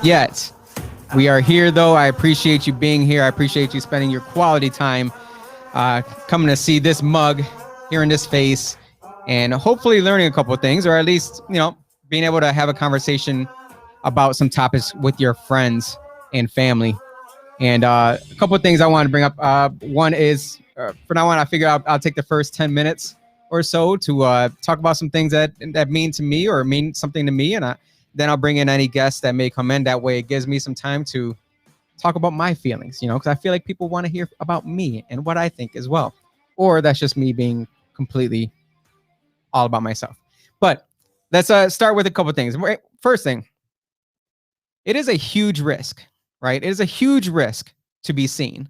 Yet, we are here, though. I appreciate you being here. I appreciate you spending your quality time coming to see this mug, hearing this face, and hopefully learning a couple of things, or at least, being able to have a conversation about some topics with your friends and family. And a couple of things I want to bring up. One is, for now on, I figure I'll take the first 10 minutes or so to talk about some things that mean to me or mean something to me. And then I'll bring in any guests that may come in. That way it gives me some time to talk about my feelings, because I feel like people want to hear about me and what I think as well. Or that's just me being completely all about myself. But let's start with a couple of things. First thing, it is a huge risk, right? It is a huge risk to be seen.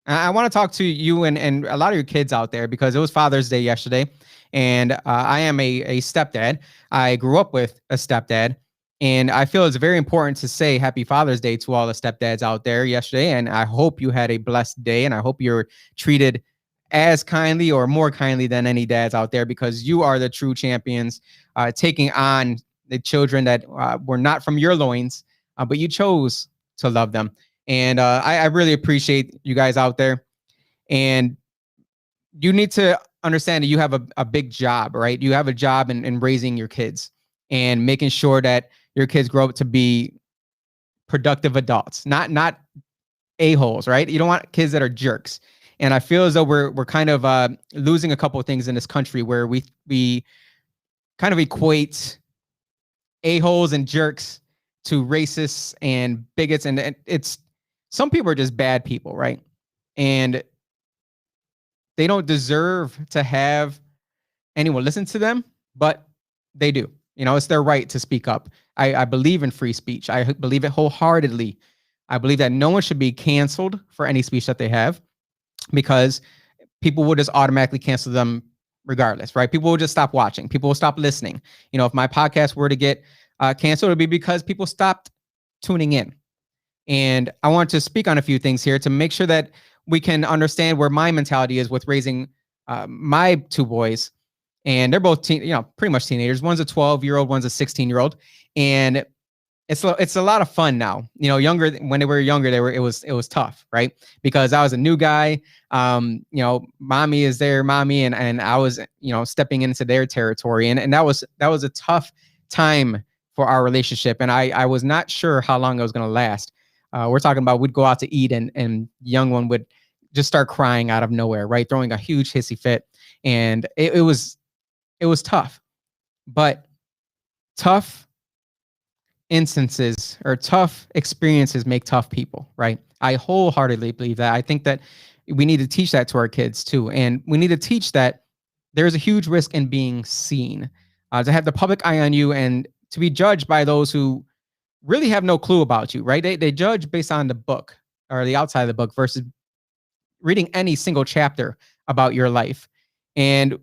I want to talk to you and a lot of your kids out there because it was Father's Day yesterday, and I am a stepdad. I grew up with a stepdad, and I feel it's very important to say Happy Father's Day to all the stepdads out there yesterday, and I hope you had a blessed day, and I hope you're treated as kindly or more kindly than any dads out there because you are the true champions, taking on the children that were not from your loins, but you chose to love them. And I really appreciate you guys out there. And you need to understand that you have a big job, right? You have a job in raising your kids and making sure that your kids grow up to be productive adults, not a-holes, right? You don't want kids that are jerks. And I feel as though we're kind of losing a couple of things in this country where we kind of equate a-holes and jerks to racists and bigots, and it's some people are just bad people, right? And they don't deserve to have anyone listen to them, but they do. It's their right to speak up. I believe in free speech. I believe it wholeheartedly. I believe that no one should be canceled for any speech that they have because people will just automatically cancel them regardless, right? People will just stop watching. People will stop listening. If my podcast were to get canceled, it would be because people stopped tuning in. And I want to speak on a few things here to make sure that we can understand where my mentality is with raising my two boys. And they're both pretty much teenagers. One's a 12-year-old, one's a 16-year-old. And it's a lot of fun now. Younger, when they were younger, it was tough, right? Because I was a new guy. Mommy is their mommy, and I was stepping into their territory, and that was a tough time for our relationship, and I was not sure how long it was going to last. We're talking about we'd go out to eat, and young one would just start crying out of nowhere, right, throwing a huge hissy fit, and it was tough, but tough instances or tough experiences make tough people, right? I wholeheartedly believe that. I think that we need to teach that to our kids too, and we need to teach that there's a huge risk in being seen, to have the public eye on you and to be judged by those who really have no clue about you, right? They judge based on the book or the outside of the book versus reading any single chapter about your life. And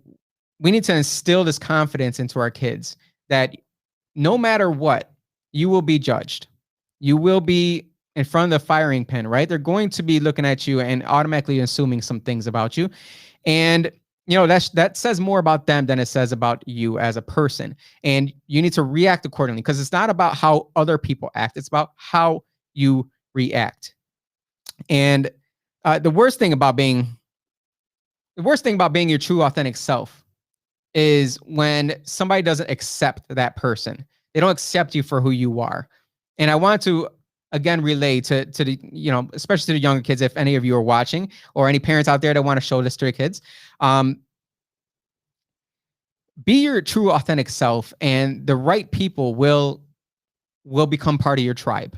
we need to instill this confidence into our kids that no matter what, you will be judged. You will be in front of the firing pin, right? They're going to be looking at you and automatically assuming some things about you. And that says more about them than it says about you as a person. And you need to react accordingly because it's not about how other people act. It's about how you react. And the worst thing about being your true authentic self is when somebody doesn't accept that person. They don't accept you for who you are. And I want to again relay to the, especially to the younger kids, if any of you are watching or any parents out there that want to show this to their kids, be your true authentic self, and the right people will become part of your tribe,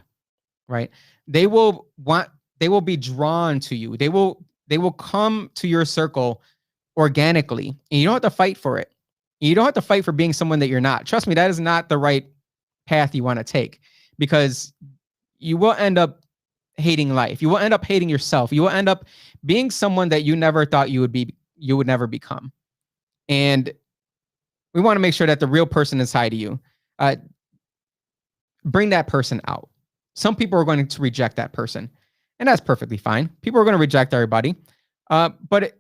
right? They will be drawn to you. They will come to your circle organically, and you don't have to fight for it. You don't have to fight for being someone that you're not. Trust me, that is not the right path you want to take, because you will end up hating life. You will end up hating yourself. You will end up being someone that you never thought you would never become. And we want to make sure that the real person inside of you, bring that person out. Some people are going to reject that person, and that's perfectly fine. People are going to reject everybody. But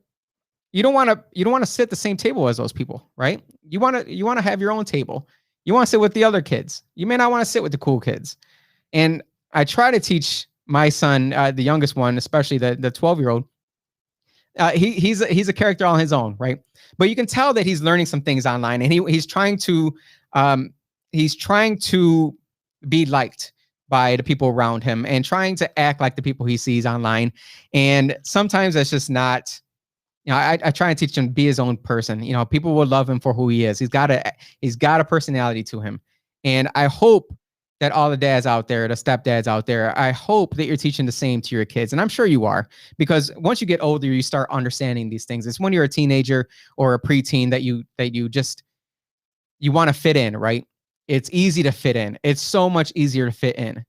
you don't want to sit at the same table as those people, right? You want to have your own table. You want to sit with the other kids. You may not want to sit with the cool kids. And I try to teach my son, the youngest one, especially the 12-year-old. He's a character on his own, right? But you can tell that he's learning some things online, and he's trying to um, be liked by the people around him and trying to act like the people he sees online. And sometimes that's just not. I try and teach him to be his own person. People will love him for who he is. He's got a personality to him, and I hope that all the dads out there, the stepdads out there, I hope that you're teaching the same to your kids. And I'm sure you are, because once you get older, you start understanding these things. It's when you're a teenager or a preteen that you want to fit in, right? It's easy to fit in. It's so much easier to fit in.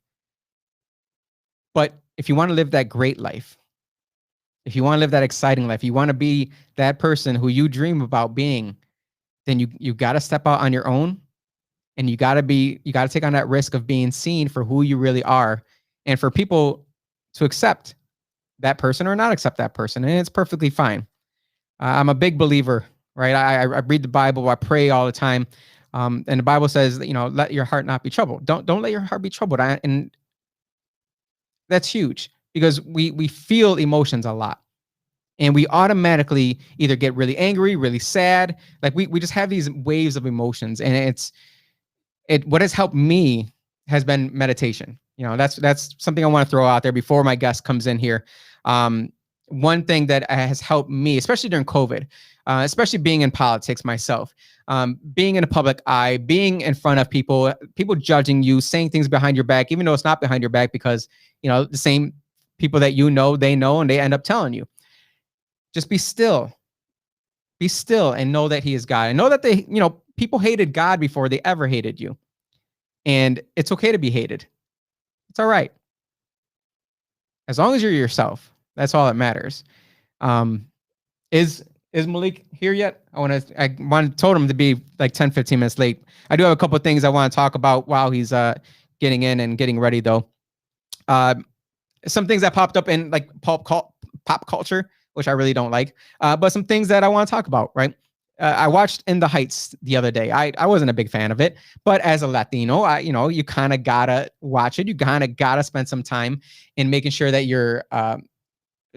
But if you want to live that great life, if you want to live that exciting life, you want to be that person who you dream about being, then you got to step out on your own. And you got to take on that risk of being seen for who you really are, and for people to accept that person or not accept that person. And it's perfectly fine. I'm a big believer, right? I read the Bible. I pray all the time. And the Bible says, let your heart not be troubled. Don't let your heart be troubled. And that's huge, because we feel emotions a lot. And we automatically either get really angry, really sad. Like we just have these waves of emotions. And what has helped me has been meditation. That's something I want to throw out there before my guest comes in here. One thing that has helped me, especially during COVID, especially being in politics myself, being in the public eye, being in front of people judging you, saying things behind your back, even though it's not behind your back, because, the same people that they know, and they end up telling you. Just be still. Be still and know that he is God. And know that people hated God before they ever hated you. And it's okay to be hated. It's all right. As long as you're yourself, that's all that matters. Is Malik here yet? I told him to be like 10, 15 minutes late. I do have a couple of things I want to talk about while he's getting in and getting ready, though. Some things that popped up in like pop culture, which I really don't like, but some things that I want to talk about, right? I watched In the Heights the other day. I wasn't a big fan of it, but as a Latino, you kind of gotta watch it. You kind of gotta spend some time in making sure that you're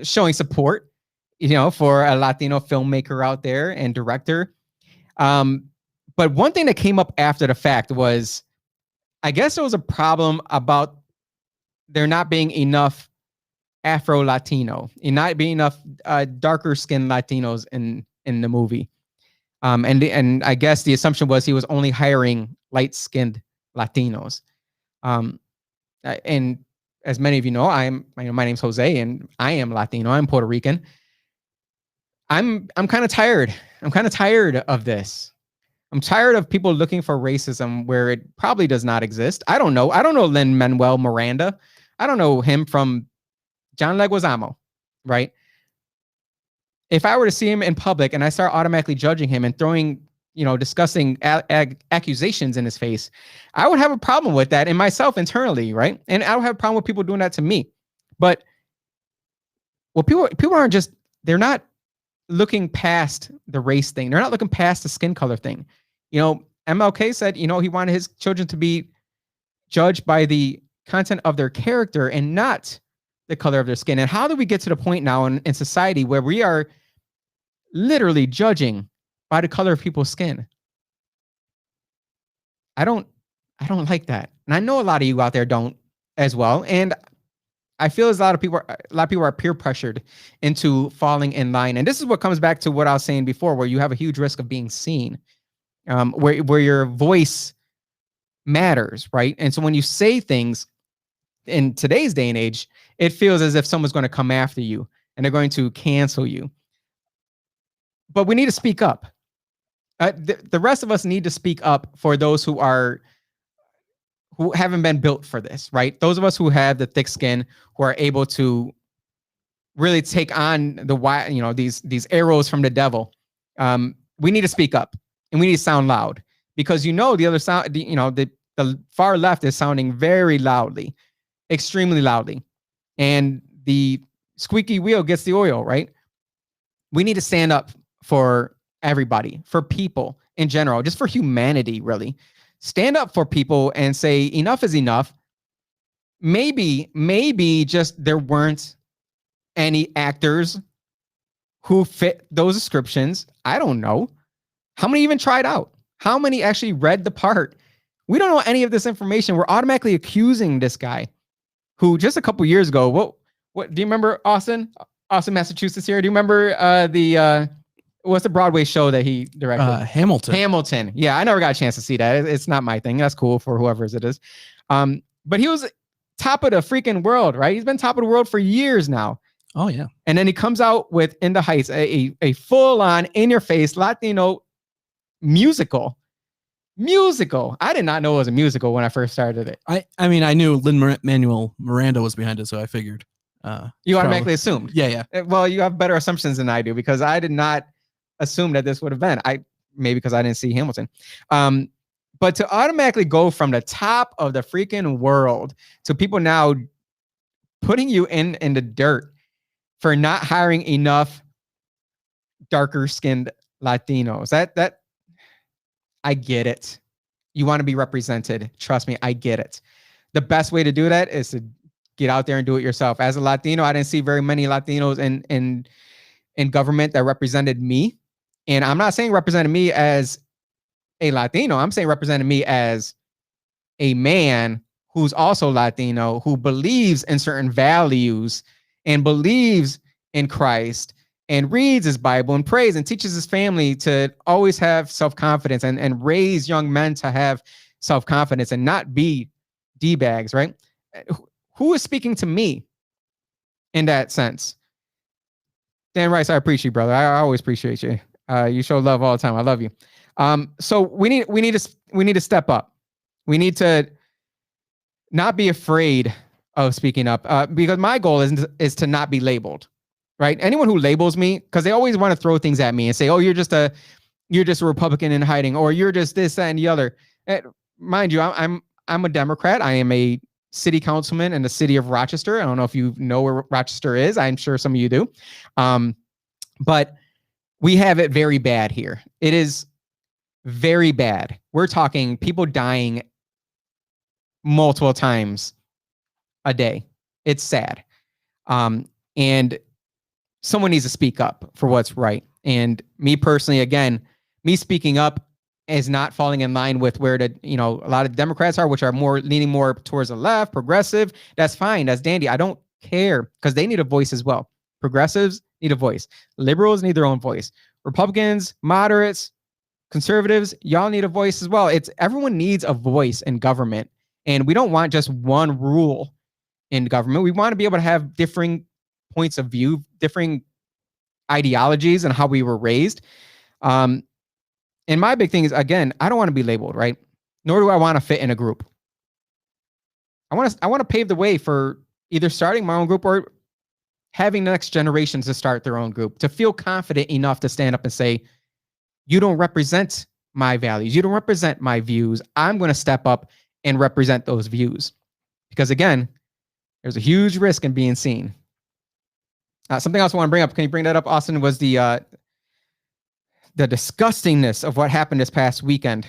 showing support, for a Latino filmmaker out there and director. But one thing that came up after the fact was, I guess there was a problem about there not being enough Afro-Latino, and not being enough darker skinned Latinos in the movie. And I guess the assumption was he was only hiring light skinned Latinos. And as many of you know, my name's Jose, and I am Latino. I'm Puerto Rican. I'm kind of tired. I'm kind of tired of this. I'm tired of people looking for racism where it probably does not exist. I don't know Lin-Manuel Miranda. I don't know him from John Leguizamo, right? If I were to see him in public and I start automatically judging him and throwing, discussing accusations in his face, I would have a problem with that in myself internally, right? And I would have a problem with people doing that to me. But people aren't just, they're not looking past the race thing. They're not looking past the skin color thing. MLK said, he wanted his children to be judged by the content of their character and not the color of their skin. And how do we get to the point now in society where we are literally judging by the color of people's skin? I don't like that. And I know a lot of you out there don't as well. And I feel as a lot of people are peer pressured into falling in line. And this is what comes back to what I was saying before, where you have a huge risk of being seen, where your voice matters, right? And so when you say things in today's day and age, it feels as if someone's going to come after you and they're going to cancel you. But we need to speak up. The rest of us need to speak up for those who haven't been built for this, right? Those of us who have the thick skin, who are able to really take on these arrows from the devil. We need to speak up, and we need to sound loud, because the other sound, the far left is sounding very loudly, extremely loudly, and the squeaky wheel gets the oil, right? we need to stand up for everybody, for people in general, just for humanity, really. Stand up for people and say enough is enough. Maybe just there weren't any actors who fit those descriptions. I don't know. How many even tried out? How many actually read the part? We don't know any of this information. We're automatically accusing this guy who just a couple years ago, what do you remember, Austin, Massachusetts here? Do you remember what's the Broadway show that he directed? Hamilton. Yeah, I never got a chance to see that. It's not my thing. That's cool for whoever's it is. But he was top of the freaking world, right? He's been top of the world for years now. Oh, yeah. And then he comes out with In the Heights, a full-on, in-your-face Latino musical. I did not know it was a musical when I first started it. I mean, I knew Lin-Manuel Miranda was behind it, so I figured. You automatically assumed. Yeah. Well, you have better assumptions than I do, because I did not assume that this would have been. Maybe because I didn't see Hamilton. But to automatically go from the top of the freaking world to people now putting you in the dirt for not hiring enough darker skinned Latinos. That I get it. You want to be represented. Trust me, I get it. The best way to do that is to get out there and do it yourself. As a Latino, I didn't see very many Latinos in government that represented me. And I'm not saying represented me as a Latino. I'm saying represented me as a man who's also Latino, who believes in certain values and believes in Christ and reads his Bible and prays and teaches his family to always have self-confidence and raise young men to have self-confidence and not be D-bags, right? Who is speaking to me in that sense? Dan Rice, I appreciate you, brother. I always appreciate you. You show love all the time. I love you. So we need to step up. We need to not be afraid of speaking up, because my goal is to not be labeled, right? Anyone who labels me, because they always want to throw things at me and say, "Oh, you're just a Republican in hiding," or "You're just this, that, and the other." Mind you, I'm a Democrat. I am a city councilman in the city of Rochester. I don't know if you know where Rochester is. I'm sure some of you do, but we have it very bad here. It is very bad. We're talking people dying multiple times a day. It's sad. And someone needs to speak up for what's right. And me personally, again, me speaking up is not falling in line with where a lot of Democrats are, which are leaning more towards the left, progressive. That's fine. That's dandy. I don't care, because they need a voice as well. Progressives need a voice. Liberals need their own voice. Republicans, moderates, conservatives, y'all need a voice as well. Everyone needs a voice in government. And we don't want just one rule in government. We want to be able to have differing points of view, differing ideologies and how we were raised. And my big thing is, again, I don't want to be labeled, right? Nor do I want to fit in a group. I want to pave the way for either starting my own group or having the next generations to start their own group, to feel confident enough to stand up and say, you don't represent my values. You don't represent my views. I'm going to step up and represent those views. Because again, there's a huge risk in being seen. Something else I want to bring up, can you bring that up, Austin, was the disgustingness of what happened this past weekend.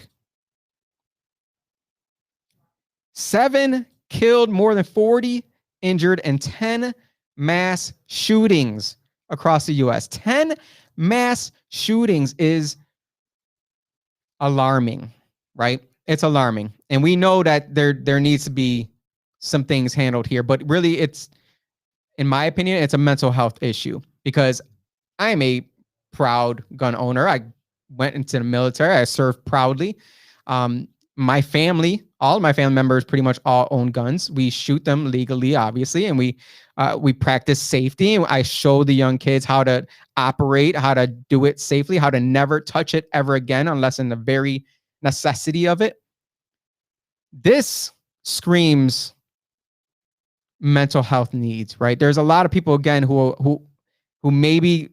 7 killed, more than 40 injured, and 10 mass shootings across the U.S. 10 mass shootings is alarming, right? It's alarming. And we know that there needs to be some things handled here, but really in my opinion, it's a mental health issue, because I am a proud gun owner. I went into the military. I served proudly. My family, all of my family members pretty much all own guns. We shoot them legally, obviously, and we practice safety. And I show the young kids how to operate, how to do it safely, how to never touch it ever again, unless in the very necessity of it. This screams mental health needs, right? There's a lot of people, again, who maybe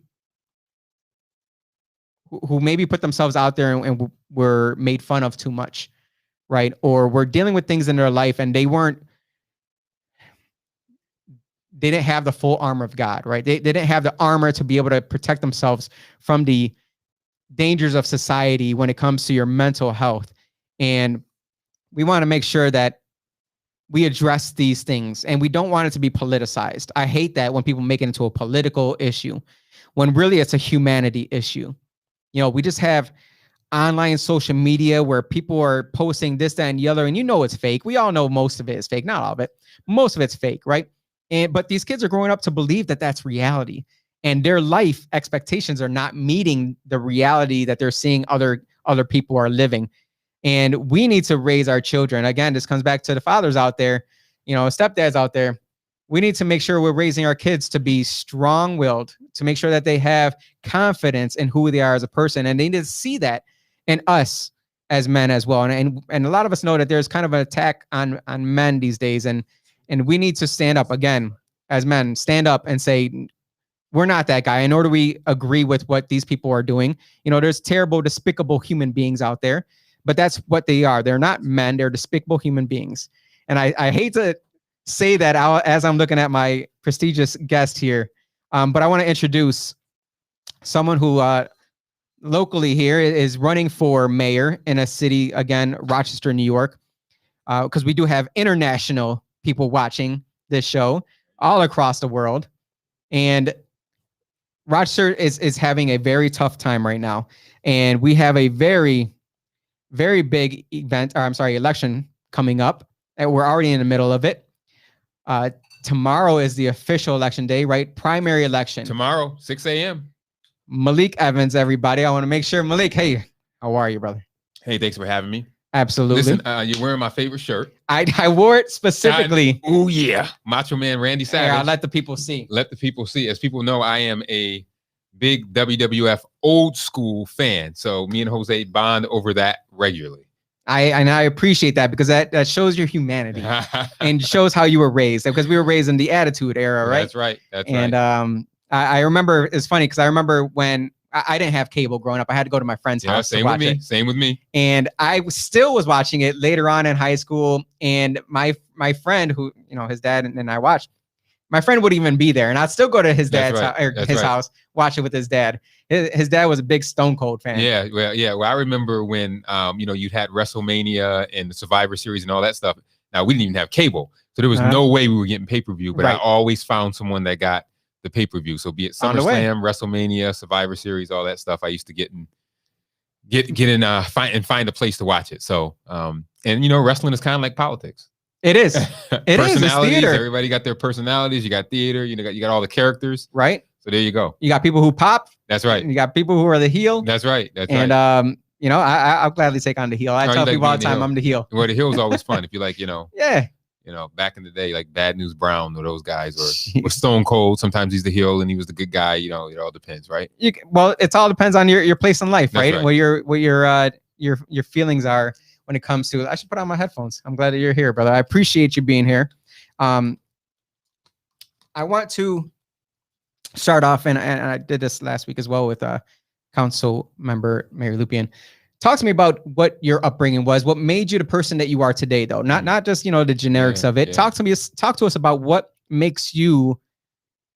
put themselves out there and were made fun of too much, right? Or were dealing with things in their life and they they didn't have the full armor of God, right? They didn't have the armor to be able to protect themselves from the dangers of society when it comes to your mental health. And we want to make sure that we address these things, and we don't want it to be politicized. I hate that when people make it into a political issue, when really it's a humanity issue. You know, we just have online social media where people are posting this, that, and the other, and you know it's fake. We all know most of it is fake, not all of it. Most of it's fake, right? But these kids are growing up to believe that that's reality, and their life expectations are not meeting the reality that they're seeing other people are living. And we need to raise our children. Again, this comes back to the fathers out there, you know, stepdads out there. We need to make sure we're raising our kids to be strong-willed, to make sure that they have confidence in who they are as a person. And they need to see that in us as men as well. And a lot of us know that there's kind of an attack on men these days. And we need to stand up again as men, stand up and say, we're not that guy. And nor do we agree with what these people are doing. You know, there's terrible, despicable human beings out there. But that's what they are. They're not men. They're despicable human beings. And I hate to say that as I'm looking at my prestigious guest here, but I want to introduce someone who locally here is running for mayor in a city, again, Rochester, New York, because we do have international people watching this show all across the world. And Rochester is having a very tough time right now. And we have a very big election coming up, and we're already in the middle of it. Tomorrow is the official election day, right? Primary election. Tomorrow, 6 a.m. Malik Evans, everybody. I want to make sure, Malik, hey, how are you, brother? Hey, thanks for having me. Absolutely. Listen, you're wearing my favorite shirt. I wore it specifically. Oh, yeah. Macho Man Randy Savage. I'll let the people see. Let the people see. As people know, I am a big WWF old school fan. So me and Jose bond over that regularly. I appreciate that, because that shows your humanity and shows how you were raised, because we were raised in the Attitude Era, right? That's right. That's right. And I remember, it's funny because I remember when I didn't have cable growing up. I had to go to my friend's house to watch it. Same with me. And I still was watching it later on in high school. And my friend, who, you know, his dad and I watched, my friend wouldn't even be there, and I'd still go to his dad's house, watch it with his dad. His dad was a big Stone Cold fan. Yeah, well, I remember when you know, you'd had WrestleMania and the Survivor Series and all that stuff. Now, we didn't even have cable, so there was no way we were getting pay-per-view. But I always found someone that got the pay-per-view. So be it SummerSlam, WrestleMania, Survivor Series, all that stuff, I used to get in find a place to watch it. So and you know, wrestling is kind of like politics. It is. It is. It's theater. Everybody got their personalities. You got theater. You got all the characters. Right. So there you go. You got people who pop. That's right. You got people who are the heel. That's right. That's right. And you know, I'll gladly take on the heel. I tell people all the time, I'm the heel. Well, the heel is always fun if you like, you know. Yeah. You know, back in the day, like Bad News Brown or those guys, or Stone Cold. Sometimes he's the heel and he was the good guy. You know, it all depends, right? Well, it all depends on your place in life, right? Right. What your feelings are when it comes to. I should put on my headphones. I'm glad that you're here, brother. I appreciate you being here. I want to start off, and I did this last week as well with council member Mary Lupian. Talk to me about what your upbringing was. What made you the person that you are today, though? Not just, you know, the generics of it. Yeah. Talk to us about what makes you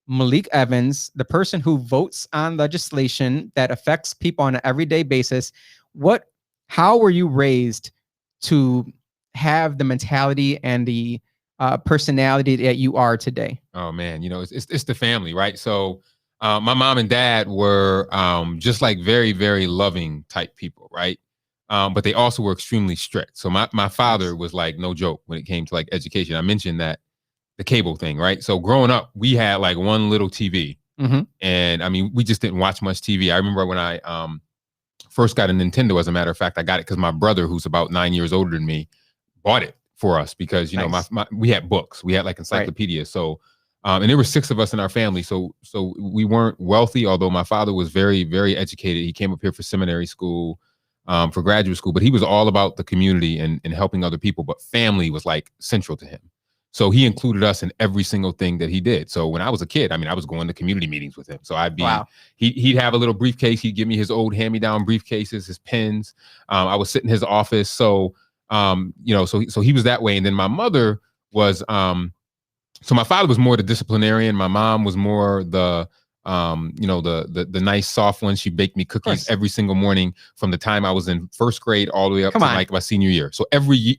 Malik Evans, the person who votes on legislation that affects people on an everyday basis. How were you raised to have the mentality and the personality that you are today? Oh man, you know, it's the family, right? So my mom and dad were just like very, very loving type people, right? But they also were extremely strict. So my father was like no joke when it came to like education. I mentioned that the cable thing, right? So growing up, we had like one little TV, and I mean, we just didn't watch much TV. I remember when I first got a Nintendo. As a matter of fact, I got it because my brother, who's about 9 years older than me, bought it for us because, you know, we had books, we had like encyclopedias. So, and there were 6 of us in our family. So we weren't wealthy, although my father was very, very educated. He came up here for seminary school, for graduate school, but he was all about the community and helping other people. But family was like central to him. So he included us in every single thing that he did. So when I was a kid, I mean, I was going to community meetings with him. So I'd be, he'd have a little briefcase. He'd give me his old hand-me-down briefcases, his pens. I would sit in his office. So, you know, so he was that way. And then my mother was, So my father was more the disciplinarian. My mom was more the the nice soft one. She baked me cookies every single morning from the time I was in first grade all the way up to like my senior year. So every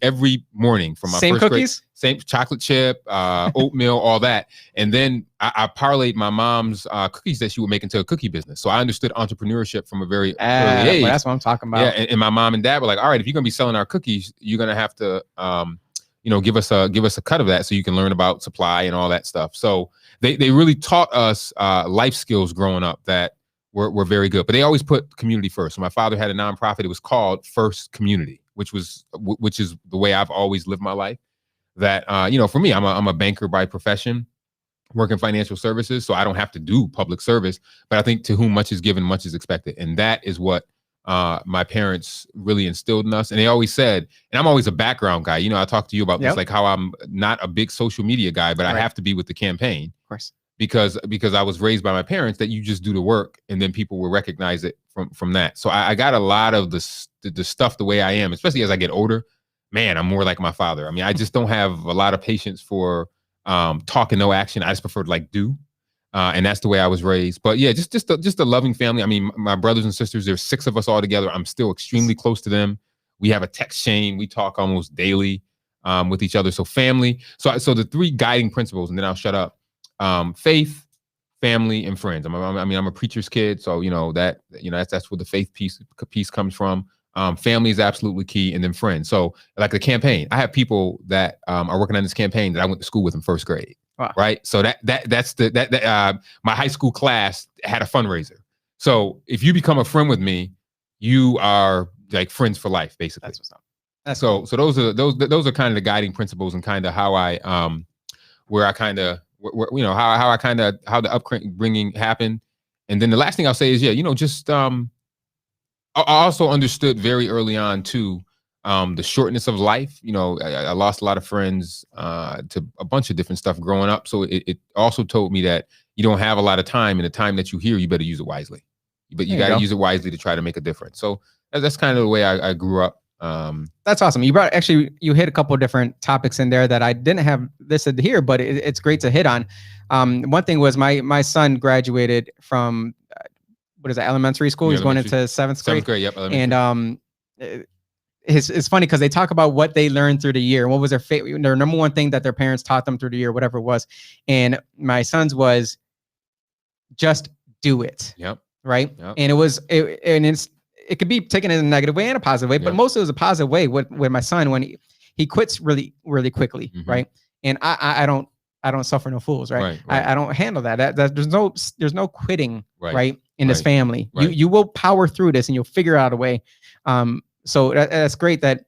morning from my same first cookies, grade, same chocolate chip, oatmeal, all that. And then I parlayed my mom's cookies that she would make into a cookie business. So I understood entrepreneurship from a very early age. Well, that's what I'm talking about. Yeah, and my mom and dad were like, all right, if you're gonna be selling our cookies, you're gonna have to give us a cut of that so you can learn about supply and all that stuff. So they really taught us life skills growing up that were very good. But they always put community first. So my father had a nonprofit. It was called First Community, which is the way I've always lived my life. That for me, I'm a banker by profession, work in financial services, so I don't have to do public service. But I think to whom much is given, much is expected, and that is what my parents really instilled in us. And they always said, and I'm always a background guy. I talked to you about this, like how I'm not a big social media guy, but I have to be with the campaign, of course, because I was raised by my parents that you just do the work and then people will recognize it from that. So I got a lot of the stuff the way I am, especially as I get older. Man, I'm more like my father. I mean, I just don't have a lot of patience for talk and no action. I just prefer to do. And that's the way I was raised. But yeah, just a loving family. I mean, my brothers and sisters, there's 6 of us all together. I'm still extremely close to them. We have a text chain. We talk almost daily with each other. So family. So the 3 guiding principles, and then I'll shut up. Faith, family, and friends. I'm a preacher's kid. So, that's where the faith piece comes from. Family is absolutely key. And then friends. So like the campaign, I have people that are working on this campaign that I went to school with in first grade. Wow. Right. So that's my high school class had a fundraiser. So if you become a friend with me, you are like friends for life, basically. That's what's up. That's cool. So those are kind of the guiding principles and kind of how I how the upbringing happened. And then the last thing I'll say is, I also understood very early on too, the shortness of life. I lost a lot of friends to a bunch of different stuff growing up. So it also told me that you don't have a lot of time, and the time that you hear, you better use it wisely. But you got to use it wisely to try to make a difference. So that's kind of the way I grew up. That's awesome. You hit a couple of different topics in there that I didn't have listed here, but it's great to hit on. One thing was my son graduated from what is that, elementary school? He's going into 7th grade. 7th grade, yep. And it's funny because they talk about what they learned through the year and what was their number one thing that their parents taught them through the year, whatever it was. And my son's was just do it. Yep. Right. Yep. And it could be taken in a negative way and a positive way, but most of it was a positive way with my son when he quits really, really quickly. Mm-hmm. Right. And I don't suffer no fools. Right. I don't handle that. There's no quitting. Right. In this family, you will power through this and you'll figure out a way. So that's great that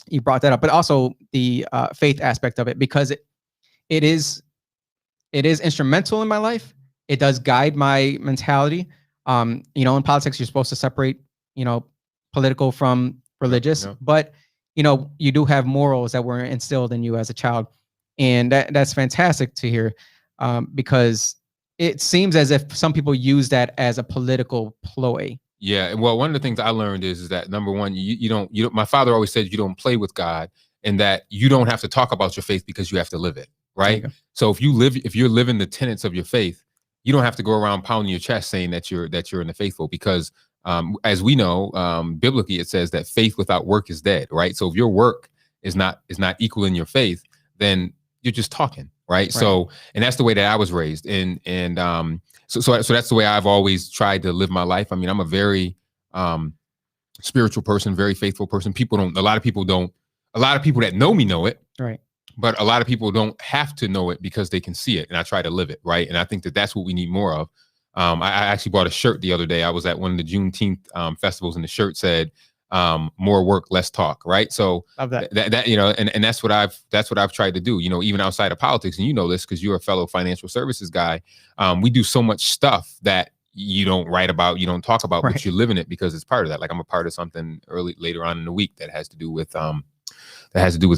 you brought that up, but also the faith aspect of it, because it is instrumental in my life. It does guide my mentality. In politics, you're supposed to separate, political from religious, but you do have morals that were instilled in you as a child, and that's fantastic to hear, because it seems as if some people use that as a political ploy. Yeah, well, one of the things I learned is that number one, you don't. My father always said you don't play with God, and that you don't have to talk about your faith because you have to live it, right? So if you're living the tenets of your faith, you don't have to go around pounding your chest saying that you're in the faithful, because as we know, biblically it says that faith without work is dead, right? So if your work is not equal in your faith, then you're just talking, right? So, and that's the way that I was raised, and so that's the way I've always tried to live my life. I mean, I'm a very spiritual person, very faithful person. A lot of people that know me know it, right? But a lot of people don't have to know it because they can see it, and I try to live it, right? And I think that that's what we need more of. I actually bought a shirt the other day. I was at one of the Juneteenth festivals, and the shirt said, "More work, less talk." Right? So love that. And that's what I've tried to do. Even outside of politics, and this because you're a fellow financial services guy. We do so much stuff that you don't write about, you don't talk about, but you live in it because it's part of that. Like I'm a part of something later on in the week that has to do with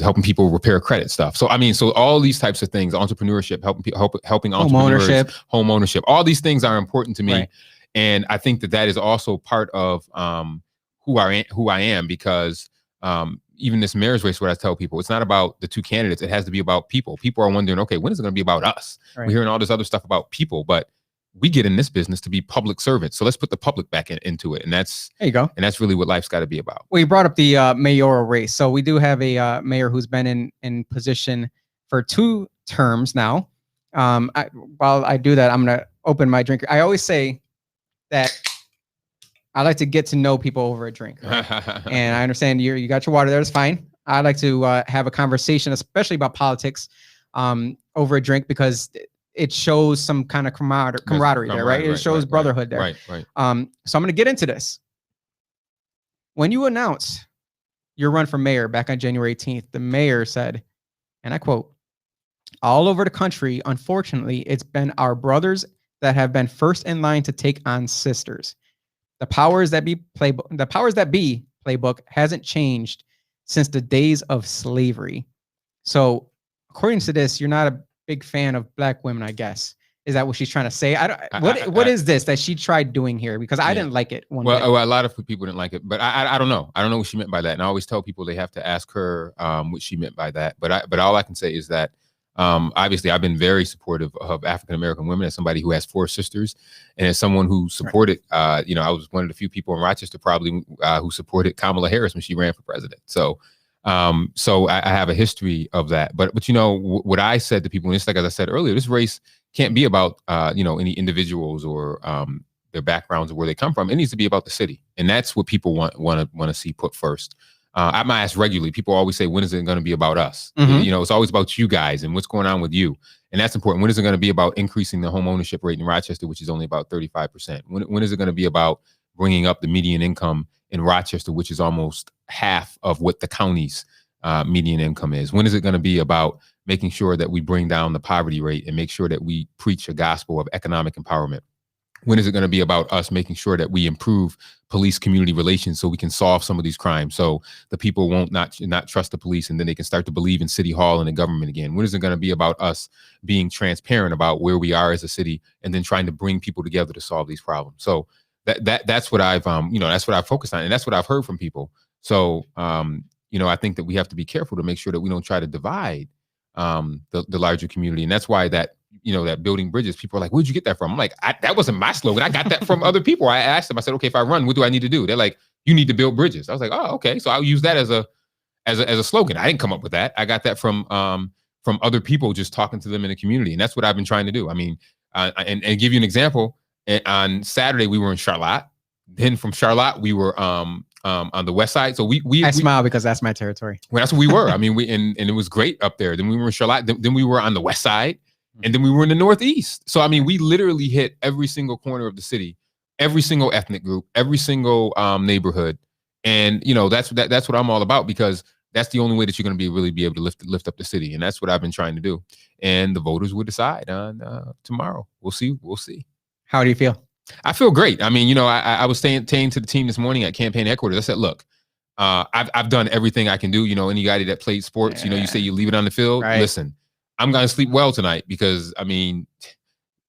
helping people repair credit stuff. So so all these types of things, entrepreneurship, helping entrepreneurs, home ownership, all these things are important to me, and I think that is also part of who I am, because even this mayor's race, what I tell people, it's not about the two candidates. It has to be about people. People are wondering, okay, when is it going to be about us? Right. We're hearing all this other stuff about people, but we get in this business to be public servants. So let's put the public back into it. And that's, there you go. And that's really what life's got to be about. Well, you brought up the mayoral race. So we do have a mayor who's been in position for 2 terms now. While I do that, I'm going to open my drink. I always say that I like to get to know people over a drink. Right? And I understand you got your water there. That's fine. I like to have a conversation, especially about politics, over a drink, because it shows some kind of camaraderie there, right? It shows brotherhood there. Right. So I'm going to get into this. When you announced your run for mayor back on January 18th, the mayor said, and I quote, "All over the country, unfortunately, it's been our brothers that have been first in line to take on sisters. The powers that be playbook hasn't changed since the days of slavery." So according to this, you're not a big fan of black women, I guess. Is that what she's trying to say? What is this that she tried doing here? Because I didn't like it. A lot of people didn't like it, but I don't know. I don't know what she meant by that. And I always tell people they have to ask her what she meant by that. But all I can say is that obviously I've been very supportive of African-American women as somebody who has 4 sisters, and as someone who supported, I was one of the few people in Rochester probably who supported Kamala Harris when she ran for president. So I have a history of that. But what I said to people, and it's like, as I said earlier, this race can't be about any individuals or their backgrounds or where they come from. It needs to be about the city, and that's what people want to see put first. I might ask regularly. People always say, "When is it going to be about us?" Mm-hmm. It's always about you guys and what's going on with you, and that's important. When is it going to be about increasing the home ownership rate in Rochester, which is only about 35%? When is it going to be about bringing up the median income in Rochester, which is almost half of what the county's median income is? When is it going to be about making sure that we bring down the poverty rate and make sure that we preach a gospel of economic empowerment? When is it going to be about us making sure that we improve police community relations so we can solve some of these crimes, so the people won't not trust the police, and then they can start to believe in City Hall and the government again? When is it going to be about us being transparent about where we are as a city, and then trying to bring people together to solve these problems? So that's what I've that's what I've focused on, and that's what I've heard from people. So I think that we have to be careful to make sure that we don't try to divide the larger community, and that's why that building bridges, people are like, "Where'd you get that from?" I'm like, that wasn't my slogan. I got that from other people. I asked them, I said, "Okay, if I run, what do I need to do?" They're like, "You need to build bridges." I was like, "Oh, okay." So I'll use that as a slogan. I didn't come up with that. I got that from other people, just talking to them in the community. And that's what I've been trying to do. I mean, and give you an example, on Saturday, we were in Charlotte. Then from Charlotte, we were on the west side. So I smile because that's my territory. Well, that's where we were. I mean, and it was great up there. Then we were in Charlotte. Then we were on the west side. And then we were in the Northeast. So, I mean, we literally hit every single corner of the city, every single ethnic group, every single neighborhood. And, that's what I'm all about, because that's the only way that you're going to really be able to lift up the city. And that's what I've been trying to do. And the voters will decide on tomorrow. We'll see. How do you feel? I feel great. I mean, I was saying to the team this morning at campaign headquarters, I said, look, I've done everything I can do. Anybody that played sports, you say you leave it on the field. Right. Listen, I'm going to sleep well tonight, because I mean,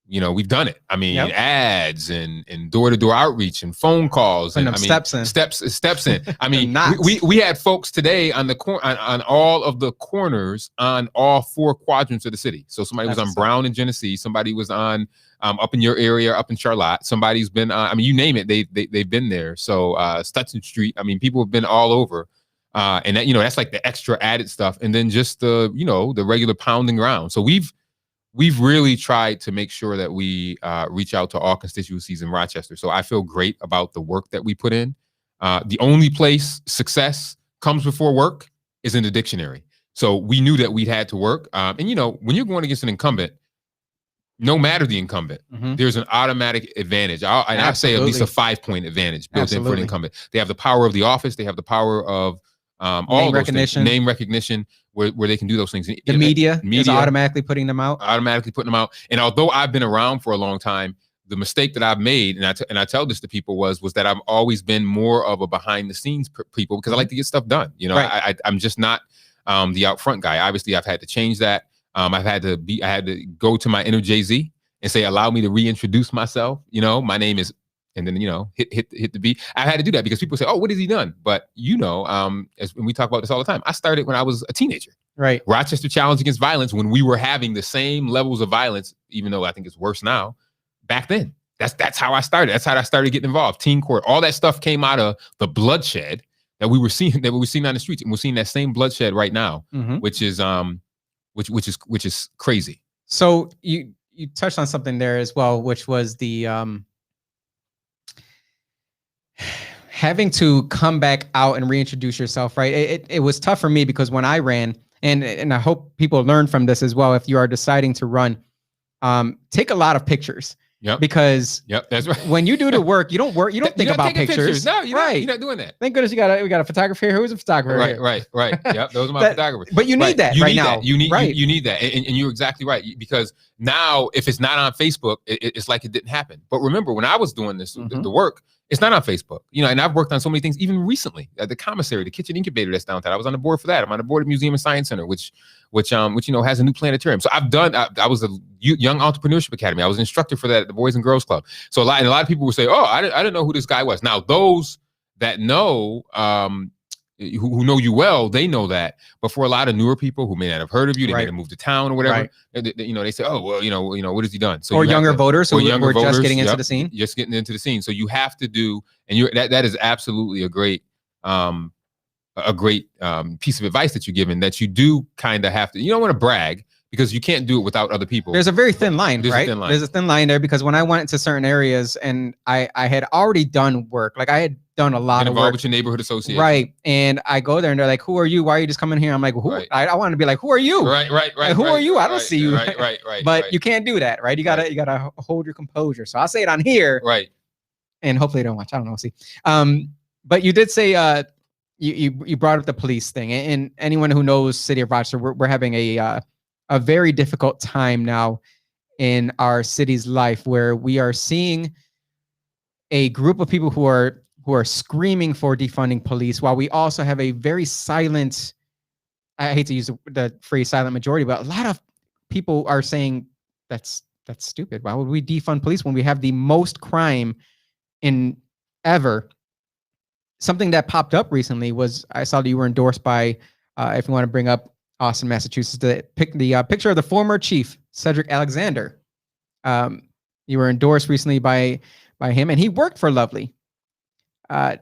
we've done it. I mean, ads and door-to-door outreach and phone calls and steps in. I mean, we had folks today on on all of the corners on all 4 quadrants of the city. So somebody was on Brown in Genesee, somebody was on up in your area, up in Charlotte. Somebody's been you name it, they've been there. So Stutson Street. I mean, people have been all over. And that, that's like the extra added stuff. And then just the, the regular pounding ground. So we've really tried to make sure that we reach out to all constituencies in Rochester. So I feel great about the work that we put in. The only place success comes before work is in the dictionary. So we knew that we'd had to work. And when you're going against an incumbent, no matter the incumbent, there's an automatic advantage. I'd say at least a 5-point advantage built in for an incumbent. They have the power of the office. They have the power of all name recognition, where they can do those things. The media is automatically putting them out. And although I've been around for a long time, the mistake that I've made, and I tell this to people, was that I've always been more of a behind the scenes people, because I like to get stuff done. I'm just not the out front guy. Obviously, I've had to change that. I had to go to my inner Jay-Z and say, allow me to reintroduce myself. My name is and then hit the beat. I had to do that because people say, "Oh, what has he done?" But as when we talk about this all the time, I started when I was a teenager. Right. Rochester Challenge Against Violence, when we were having the same levels of violence, even though I think it's worse now. Back then, that's how I started. That's how I started getting involved. Teen court, all that stuff came out of the bloodshed that we were seeing on the streets, and we're seeing that same bloodshed right now, which is crazy. So you touched on something there as well, which was the having to come back out and reintroduce yourself, right? It was tough for me because when I ran, and I hope people learn from this as well. If you are deciding to run, take a lot of pictures. Yep. Because that's right. When you do the work, you don't think about pictures. No, you're not doing that. Thank goodness we got a photographer here. Who's a photographer? Right. Yep, those are my photographers. But you need that right now. You need that, and you're exactly right. Because now, if it's not on Facebook, it's like it didn't happen. But remember, when I was doing this, the work, it's not on Facebook. And I've worked on so many things, even recently at the commissary, the kitchen incubator that's downtown. I was on the board for that. I'm on the board of Museum and Science Center, which has a new planetarium. So I was a Young Entrepreneurship Academy. I was an instructor for that at the Boys and Girls Club. So a lot of people would say, "Oh, I didn't know who this guy was." Now those that know, who know you well, they know that. But for a lot of newer people who may not have heard of you, they may have moved to town or whatever. They say, "Oh, well, what has he done?" So or younger voters who were just getting into the scene. Just getting into the scene. So you have to do, and that is absolutely a great piece of advice that you're given, that you do kind of have to. You don't want to brag because you can't do it without other people. There's a very thin line, right? There's a thin line there, because when I went into certain areas and I had already done work, like I had done a lot of work with your neighborhood association, right? And I go there and they're like, "Who are you? Why are you just coming here?" I'm like, "Who?" Right. I want to be like, "Who are you?" Right. Like, who are you? I don't see you. Right. But you can't do that, right? You gotta hold your composure. So I'll say it on here, right? And hopefully they don't watch. I don't know. See, but you did say you brought up the police thing, and anyone who knows City of Rochester, we're having a very difficult time now in our city's life, where we are seeing a group of people who are screaming for defunding police, while we also have a very silent, I hate to use the phrase silent majority, but a lot of people are saying that's stupid. Why would we defund police when we have the most crime in ever? Something that popped up recently was, I saw that you were endorsed by, if you want to bring up Austin, Massachusetts, the picture of the former chief, Cedric Alexander. You were endorsed recently by him, and he worked for Lovely. Do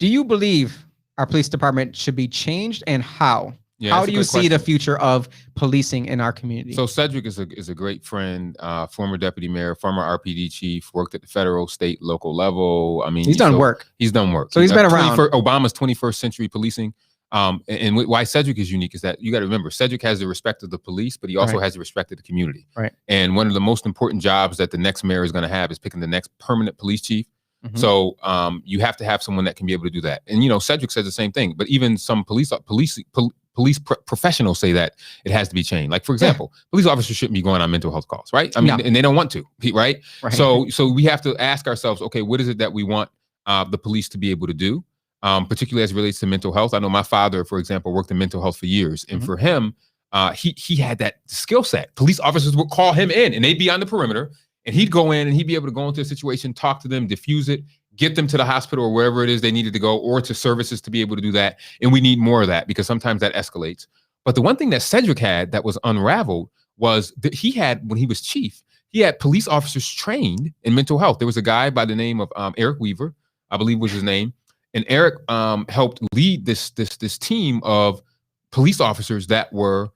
you believe our police department should be changed, and how? Yeah, how do you see the future of policing in our community? So Cedric is a great friend, former deputy mayor, former RPD chief, worked at the federal, state, local level. I mean, he's done work. He's done work. So he's been around. Obama's 21st century policing. And why Cedric is unique is that you got to remember, Cedric has the respect of the police, but he also has the respect of the community. Right. And one of the most important jobs that the next mayor is going to have is picking the next permanent police chief. So you have to have someone that can be able to do that. And Cedric says the same thing, but even some police professionals say that it has to be changed. Like, for example, police officers shouldn't be going on mental health calls, right? I mean, and they don't want to, right? So we have to ask ourselves, okay, what is it that we want the police to be able to do, particularly as it relates to mental health? I know my father, for example, worked in mental health for years, and for him, he had that skill set. Police officers would call him in, and they'd be on the perimeter, and he'd go in and he'd be able to go into a situation, talk to them, diffuse it, get them to the hospital or wherever it is they needed to go, or to services to be able to do that. And we need more of that, because sometimes that escalates. But the one thing that Cedric had that was unraveled was that he had, when he was chief, he had police officers trained in mental health. There was a guy by the name of Eric Weaver, I believe was his name. And Eric helped lead this team of police officers that were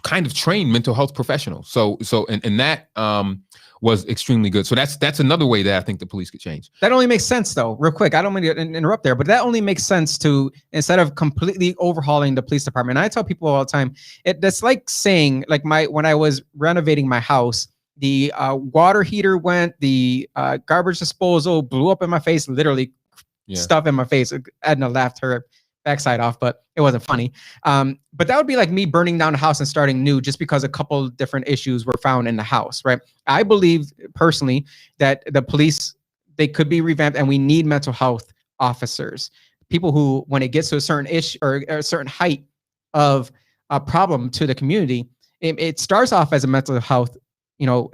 kind of trained mental health professionals. So that was extremely good. So that's another way that I think the police could change. That only makes sense, though. Real quick, I don't mean to interrupt there, but that only makes sense to, instead of completely overhauling the police department. And I tell people all the time, that's like saying, like when I was renovating my house, the water heater went, the garbage disposal blew up in my face, literally stuff in my face. Edna laughed her backside off, but it wasn't funny. But that would be like me burning down the house and starting new just because a couple different issues were found in the house, right? I believe personally that the police, they could be revamped, and we need mental health officers, people who, when it gets to a certain issue or a certain height of a problem to the community, it starts off as a mental health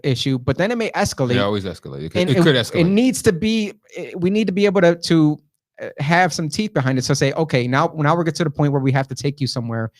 issue, but then it may escalate. They always escalate. And It could escalate. It needs to be. We need to be able to have some teeth behind it. So say, okay, now we're get to the point where we have to take you somewhere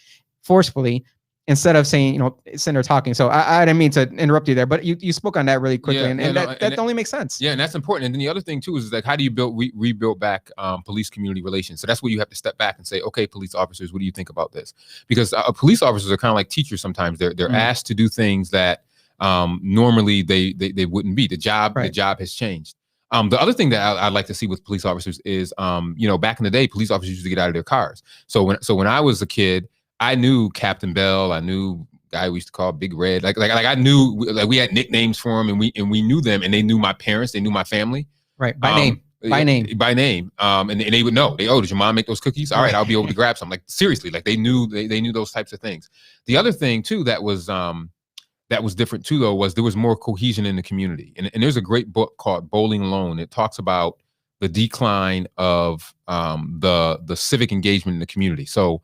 forcefully, instead of saying, sitting there talking. So I didn't mean to interrupt you there, but you spoke on that really quickly, that only makes sense. Yeah, and that's important. And then the other thing too is like, how do you rebuild back police community relations? So that's where you have to step back and say, okay, police officers, what do you think about this? Because police officers are kind of like teachers sometimes. They're asked to do things that normally they wouldn't be. The job has changed. The other thing that I'd like to see with police officers is, back in the day, police officers used to get out of their cars. So when I was a kid, I knew Captain Bell. I knew a guy we used to call Big Red. Like I knew, like we had nicknames for them, and we knew them, and they knew my parents. They knew my family. Right, by name. And they would know. Did your mom make those cookies? All right, I'll be able to grab some. Like seriously, like they knew those types of things. The other thing too that was different too, though, was there was more cohesion in the community. And there's a great book called Bowling Alone. It talks about the decline of the civic engagement in the community. So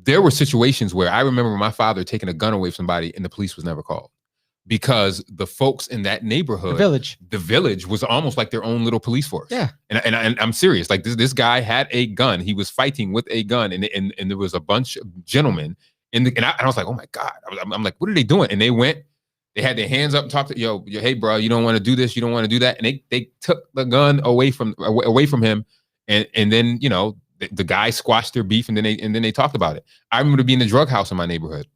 there were situations where I remember my father taking a gun away from somebody and the police was never called, because the folks in that neighborhood, the village was almost like their own little police force. Yeah. And I'm serious. Like this guy had a gun. He was fighting with a gun, and there was a bunch of gentlemen and I was like, oh my God. I'm like, what are they doing? And they had their hands up and talked to, hey, bro, you don't want to do this. You don't want to do that. And they took the gun away from him. And then, the guy squashed their beef, and then they talked about it. I remember being in the drug house in my neighborhood.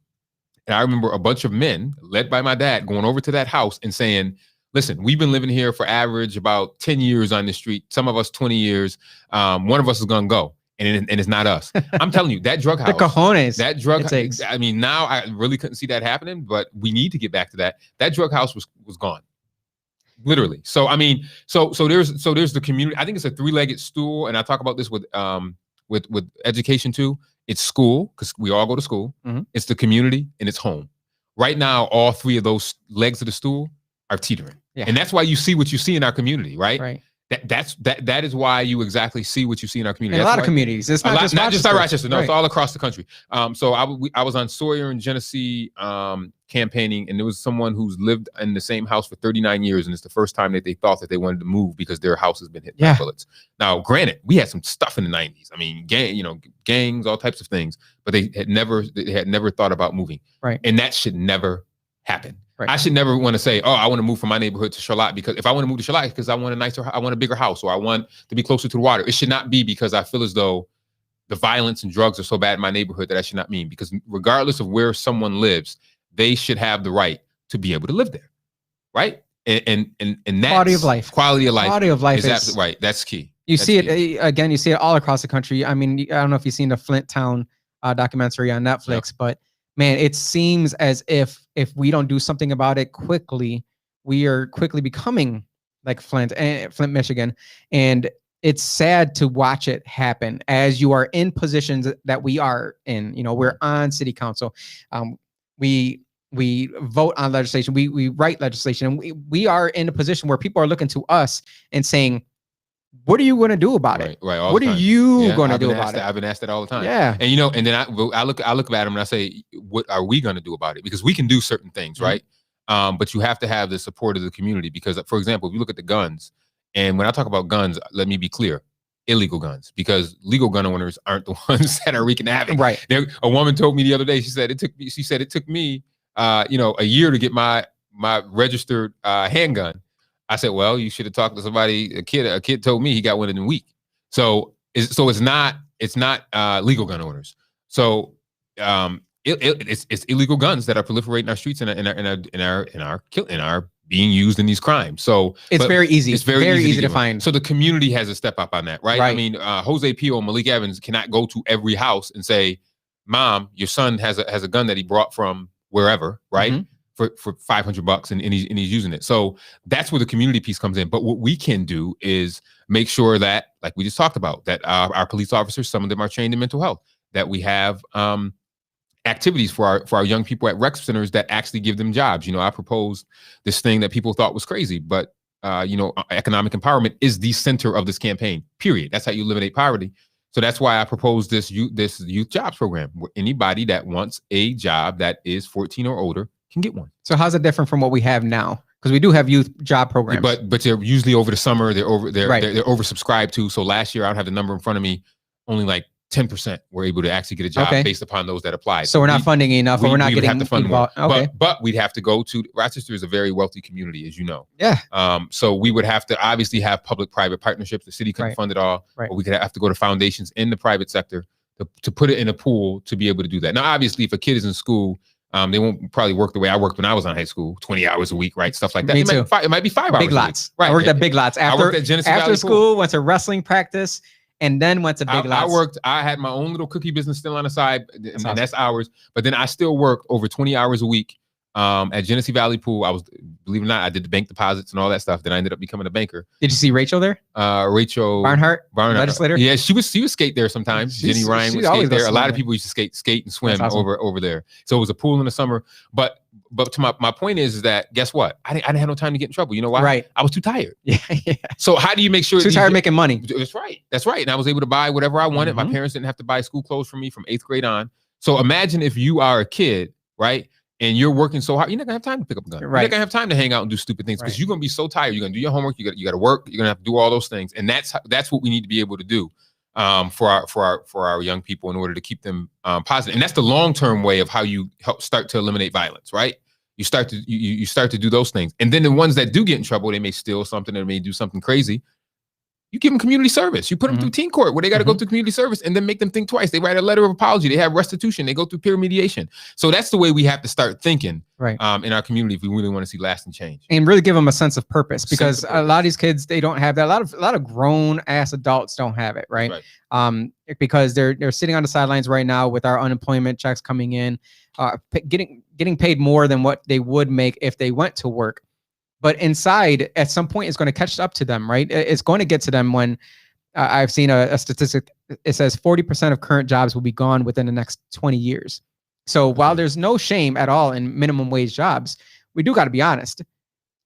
And I remember a bunch of men led by my dad going over to that house and saying, listen, we've been living here for average about 10 years on the street. Some of us 20 years. One of us is going to go. And it's not us. I'm telling you, that drug house. The cojones. That drug house. I mean, now I really couldn't see that happening, but we need to get back to that. That drug house was gone. Literally. So I mean, so there's the community. I think it's a three-legged stool, and I talk about this with education too. It's school, because we all go to school. Mm-hmm. It's the community, and it's home. Right now, all three of those legs of the stool are teetering. Yeah. And that's why you see what you see in our community, right? Right. That is why you exactly see what you see in our community. In a lot of communities. It's not just Rochester. No, it's all across the country. So I was on Sawyer and Genesee campaigning, and there was someone who's lived in the same house for 39 years, and it's the first time that they thought that they wanted to move because their house has been hit by bullets. Now, granted, we had some stuff in the 90s. I mean, gangs, all types of things, but they had never thought about moving. Right. And that should never happen. Right. I should never want to say, oh, I want to move from my neighborhood to Charlotte, because if I want to move to Charlotte because I want a bigger house, or I want to be closer to the water. It should not be because I feel as though the violence and drugs are so bad in my neighborhood that I should not mean. Because regardless of where someone lives, they should have the right to be able to live there, right? And that's quality of life. Quality of life. Quality of life is absolutely right. That's key. You see it again. You see it all across the country. I mean, I don't know if you've seen the Flint Town documentary on Netflix, but man, it seems as if we don't do something about it quickly, we are quickly becoming like Flint, Michigan. And it's sad to watch it happen as you are in positions that we are in. We're on city council. We vote on legislation. We write legislation. And we are in a position where people are looking to us and saying, what are you going to do about it? Right. What are you going to do about it? I've been asked that all the time. Yeah. And and then I look at them and I say, what are we going to do about it? Because we can do certain things, right? But you have to have the support of the community. Because, for example, if you look at the guns, and when I talk about guns, let me be clear, illegal guns, because legal gun owners aren't the ones that are wreaking havoc. Right. A woman told me the other day, she said it took me a year to get my registered handgun. I said, well, you should have talked to somebody. A kid told me he got one in a week. So it's not legal gun owners. So it's illegal guns that are proliferating in our streets and are being used in these crimes. So it's very easy. It's very easy to find. So the community has to step up on that, right? I mean, Jose Peo and Malik Evans cannot go to every house and say, Mom, your son has a gun that he brought from wherever, right? Mm-hmm. For $500 and he's using it. So that's where the community piece comes in. But what we can do is make sure that, like we just talked about, that our police officers, some of them are trained in mental health, that we have activities for our young people at rec centers that actually give them jobs. I proposed this thing that people thought was crazy, but economic empowerment is the center of this campaign, period. That's how you eliminate poverty. So that's why I proposed this youth jobs program, where anybody that wants a job that is 14 or older can get one. So how's it different from what we have now? Because we do have youth job programs. But they're usually over the summer. They're Right. they're oversubscribed to. So last year, I don't have the number in front of me. Only like 10% were able to actually get a job based upon those that applied. So we're not funding enough, or we're not getting have to fund more. Okay. But we'd have to go to Rochester is a very wealthy community, as you know. Yeah. So we would have to obviously have public-private partnerships. The city couldn't fund it all. Right. But we could have to go to foundations in the private sector to put it in a pool to be able to do that. Now, obviously, if a kid is in school, they won't probably work the way I worked when I was in high school, 20 hours a week, right? Stuff like that. Me too. It might be 5 hours. Big lots. Right. I worked at Big Lots after school. Pool. Went to wrestling practice, and then went to Big Lots. I had my own little cookie business still on the side, and that's hours. But then I still worked over 20 hours a week at Genesee Valley Pool. I was, believe it or not, I did the bank deposits and all that stuff. Then I ended up becoming a banker. Did you see Rachel there? Rachel Barnhart, legislator. Yeah, she would skate there sometimes. Jenny Ryan would skate there. A lot of people used to skate and swim over there. So it was a pool in the summer. But to my point is that, guess what? I didn't have no time to get in trouble. You know why? Right. I was too tired. Yeah. So how do you make sure too tired making money? That's right. That's right. And I was able to buy whatever I wanted. My parents didn't have to buy school clothes for me from 8th grade on. So imagine if you are a kid, right? And you're working so hard, you're not gonna have time to pick up a gun. Right. You're not gonna have time to hang out and do stupid things because you're gonna be so tired. You're gonna do your homework. You got to work. You're gonna have to do all those things, and that's what we need to be able to do for our young people in order to keep them positive. And that's the long-term way of how you help start to eliminate violence, right? You start to do those things, and then the ones that do get in trouble, they may steal something, or may do something crazy. You give them community service. You put them through teen court where they got to go through community service and then make them think twice. They write a letter of apology. They have restitution. They go through peer mediation. So that's the way we have to start thinking in our community if we really want to see lasting change. And really give them a sense of purpose, because a lot of these kids, they don't have that. A lot of grown ass adults don't have it, right? Because they're sitting on the sidelines right now with our unemployment checks coming in, getting paid more than what they would make if they went to work. But inside, at some point, it's going to catch up to them, right? It's going to get to them when I've seen a statistic. It says 40% of current jobs will be gone within the next 20 years. So while there's no shame at all in minimum wage jobs, we do got to be honest.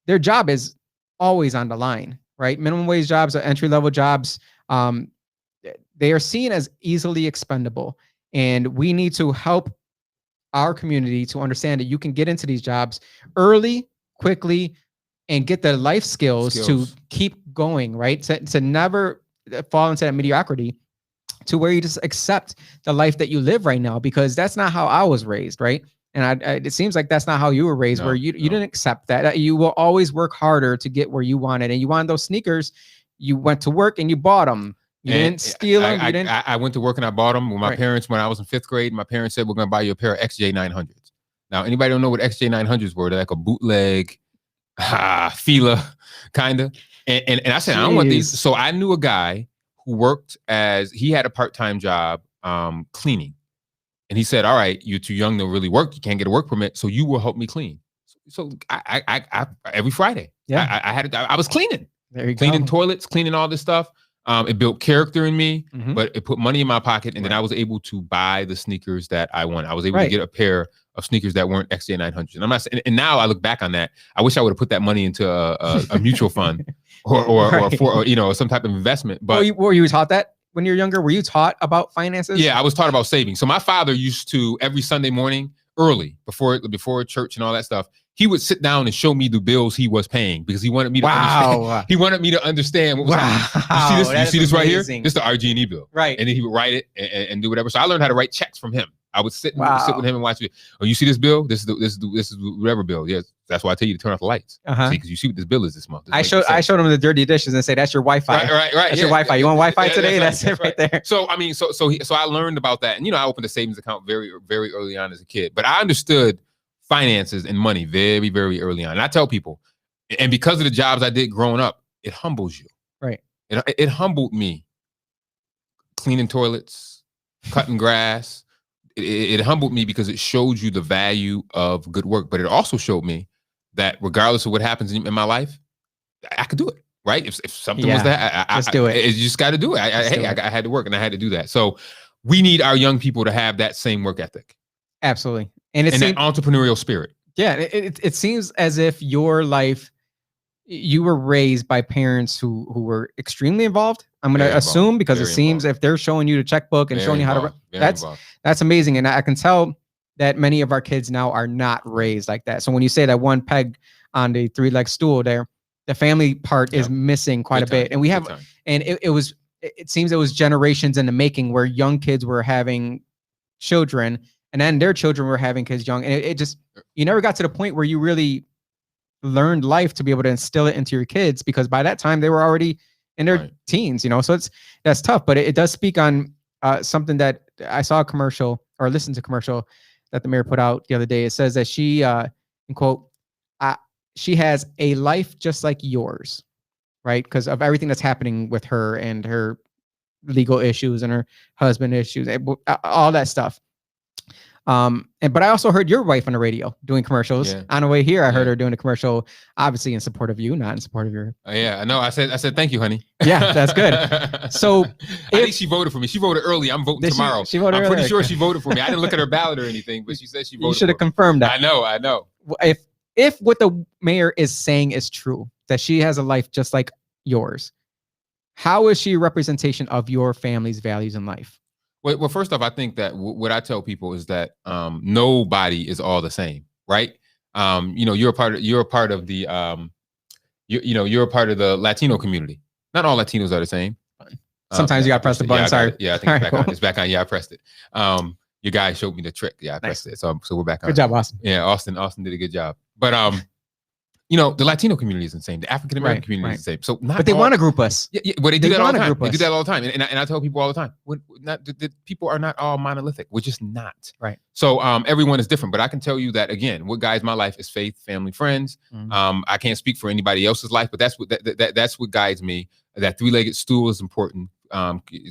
Their job is always on the line, right? Minimum wage jobs are entry-level jobs. They are seen as easily expendable. And we need to help our community to understand that you can get into these jobs early, quickly, and get the life skills to keep going, right? To never fall into that mediocrity, to where you just accept the life that you live right now, because that's not how I was raised, right? And it seems like that's not how you were raised, where you didn't accept that. You will always work harder to get where you wanted. And you wanted those sneakers, you went to work and you bought them. You didn't steal them. I went to work and I bought them with my parents when I was in 5th grade. My parents said, we're going to buy you a pair of XJ900s. Now, anybody don't know what XJ900s were? They're like a bootleg Fila kind of. And I said, I don't want these. So I knew a guy who worked he had a part-time job cleaning. And he said, all right, you're too young to really work. You can't get a work permit. So you will help me clean. So I every Friday, I was cleaning. Cleaning toilets, cleaning all this stuff. It built character in me, but it put money in my pocket. And then I was able to buy the sneakers that I wanted. I was able to get a pair of sneakers that weren't XJ900s. And I'm not saying, and now I look back on that, I wish I would have put that money into a mutual fund or some type of investment. But were you taught that when you were younger? Were you taught about finances? Yeah, I was taught about saving. So my father used to, every Sunday morning, early, before church and all that stuff, he would sit down and show me the bills he was paying, because he wanted me to understand. He wanted me to understand what was happening. You see this right here? This is the RG&E bill. Right. And then he would write it and do whatever. So I learned how to write checks from him. I would sit with him and watch it. Oh, you see this bill? This is whatever bill. Yes. That's why I tell you to turn off the lights. Because you see what this bill is this month. I showed him the dirty dishes and say, that's your Wi-Fi. Right. That's your Wi-Fi. You want Wi-Fi today? That's it right there. So I mean, so I learned about that. And I opened a savings account very, very early on as a kid. But I understood finances and money very, very early on. And I tell people, and because of the jobs I did growing up, it humbles you. Right. It humbled me. Cleaning toilets, cutting grass. It humbled me because it showed you the value of good work. But it also showed me that regardless of what happens in my life, I could do it. Right. If something was that, just do it. You just got to do it. I had to work and I had to do that. So we need our young people to have that same work ethic. Absolutely. And that entrepreneurial spirit. Yeah. It seems as if your life, you were raised by parents who were extremely involved. I'm going to assume, because it seems if they're showing you the checkbook and showing you how to, that's amazing. And I can tell that many of our kids now are not raised like that. So when you say that one peg on the 3-leg stool there, the family part is missing quite a bit. And we have, and it seems it was generations in the making where young kids were having children, and then their children were having kids young. And it just, you never got to the point where you really learned life to be able to instill it into your kids, because by that time they were already in their teens, you know? So that's tough, but it does speak on something that I saw a commercial or listened to a commercial that the mayor put out the other day. It says that she, in quote, she has a life just like yours, right? Because of everything that's happening with her and her legal issues and her husband issues, all that stuff. But I also heard your wife on the radio doing commercials. On the way here, I heard her doing a commercial, obviously in support of you, not in support of your. Yeah, I know. I said, thank you, honey. Yeah, that's good. So I think she voted for me. She voted early. I'm voting tomorrow. She voted I'm pretty early. sure she voted for me. I didn't look at her ballot or anything, but she said she voted. You should have confirmed that. I know. If what the mayor is saying is true, that she has a life just like yours, how is she a representation of your family's values in life? Well, first off, I think that what I tell people is that nobody is all the same, right? You're a part of the you're a part of the Latino community. Not all Latinos are the same. Sometimes you got to press the button. Sorry. I think it's back on. It's back on. Yeah, I pressed it. Your guy showed me the trick. Yeah, I pressed it. So we're back on. Good job, Austin. Yeah, Austin did a good job. But the Latino community is insane. The African American community is the same. So but they want to group us. Yeah, but they do that all the time. They do that all the time. And I tell people all the time, the people are not all monolithic. We're just not. Right. So everyone is different. But I can tell you that, again, what guides my life is faith, family, friends. I can't speak for anybody else's life, but that's what guides me. That 3-legged stool is important.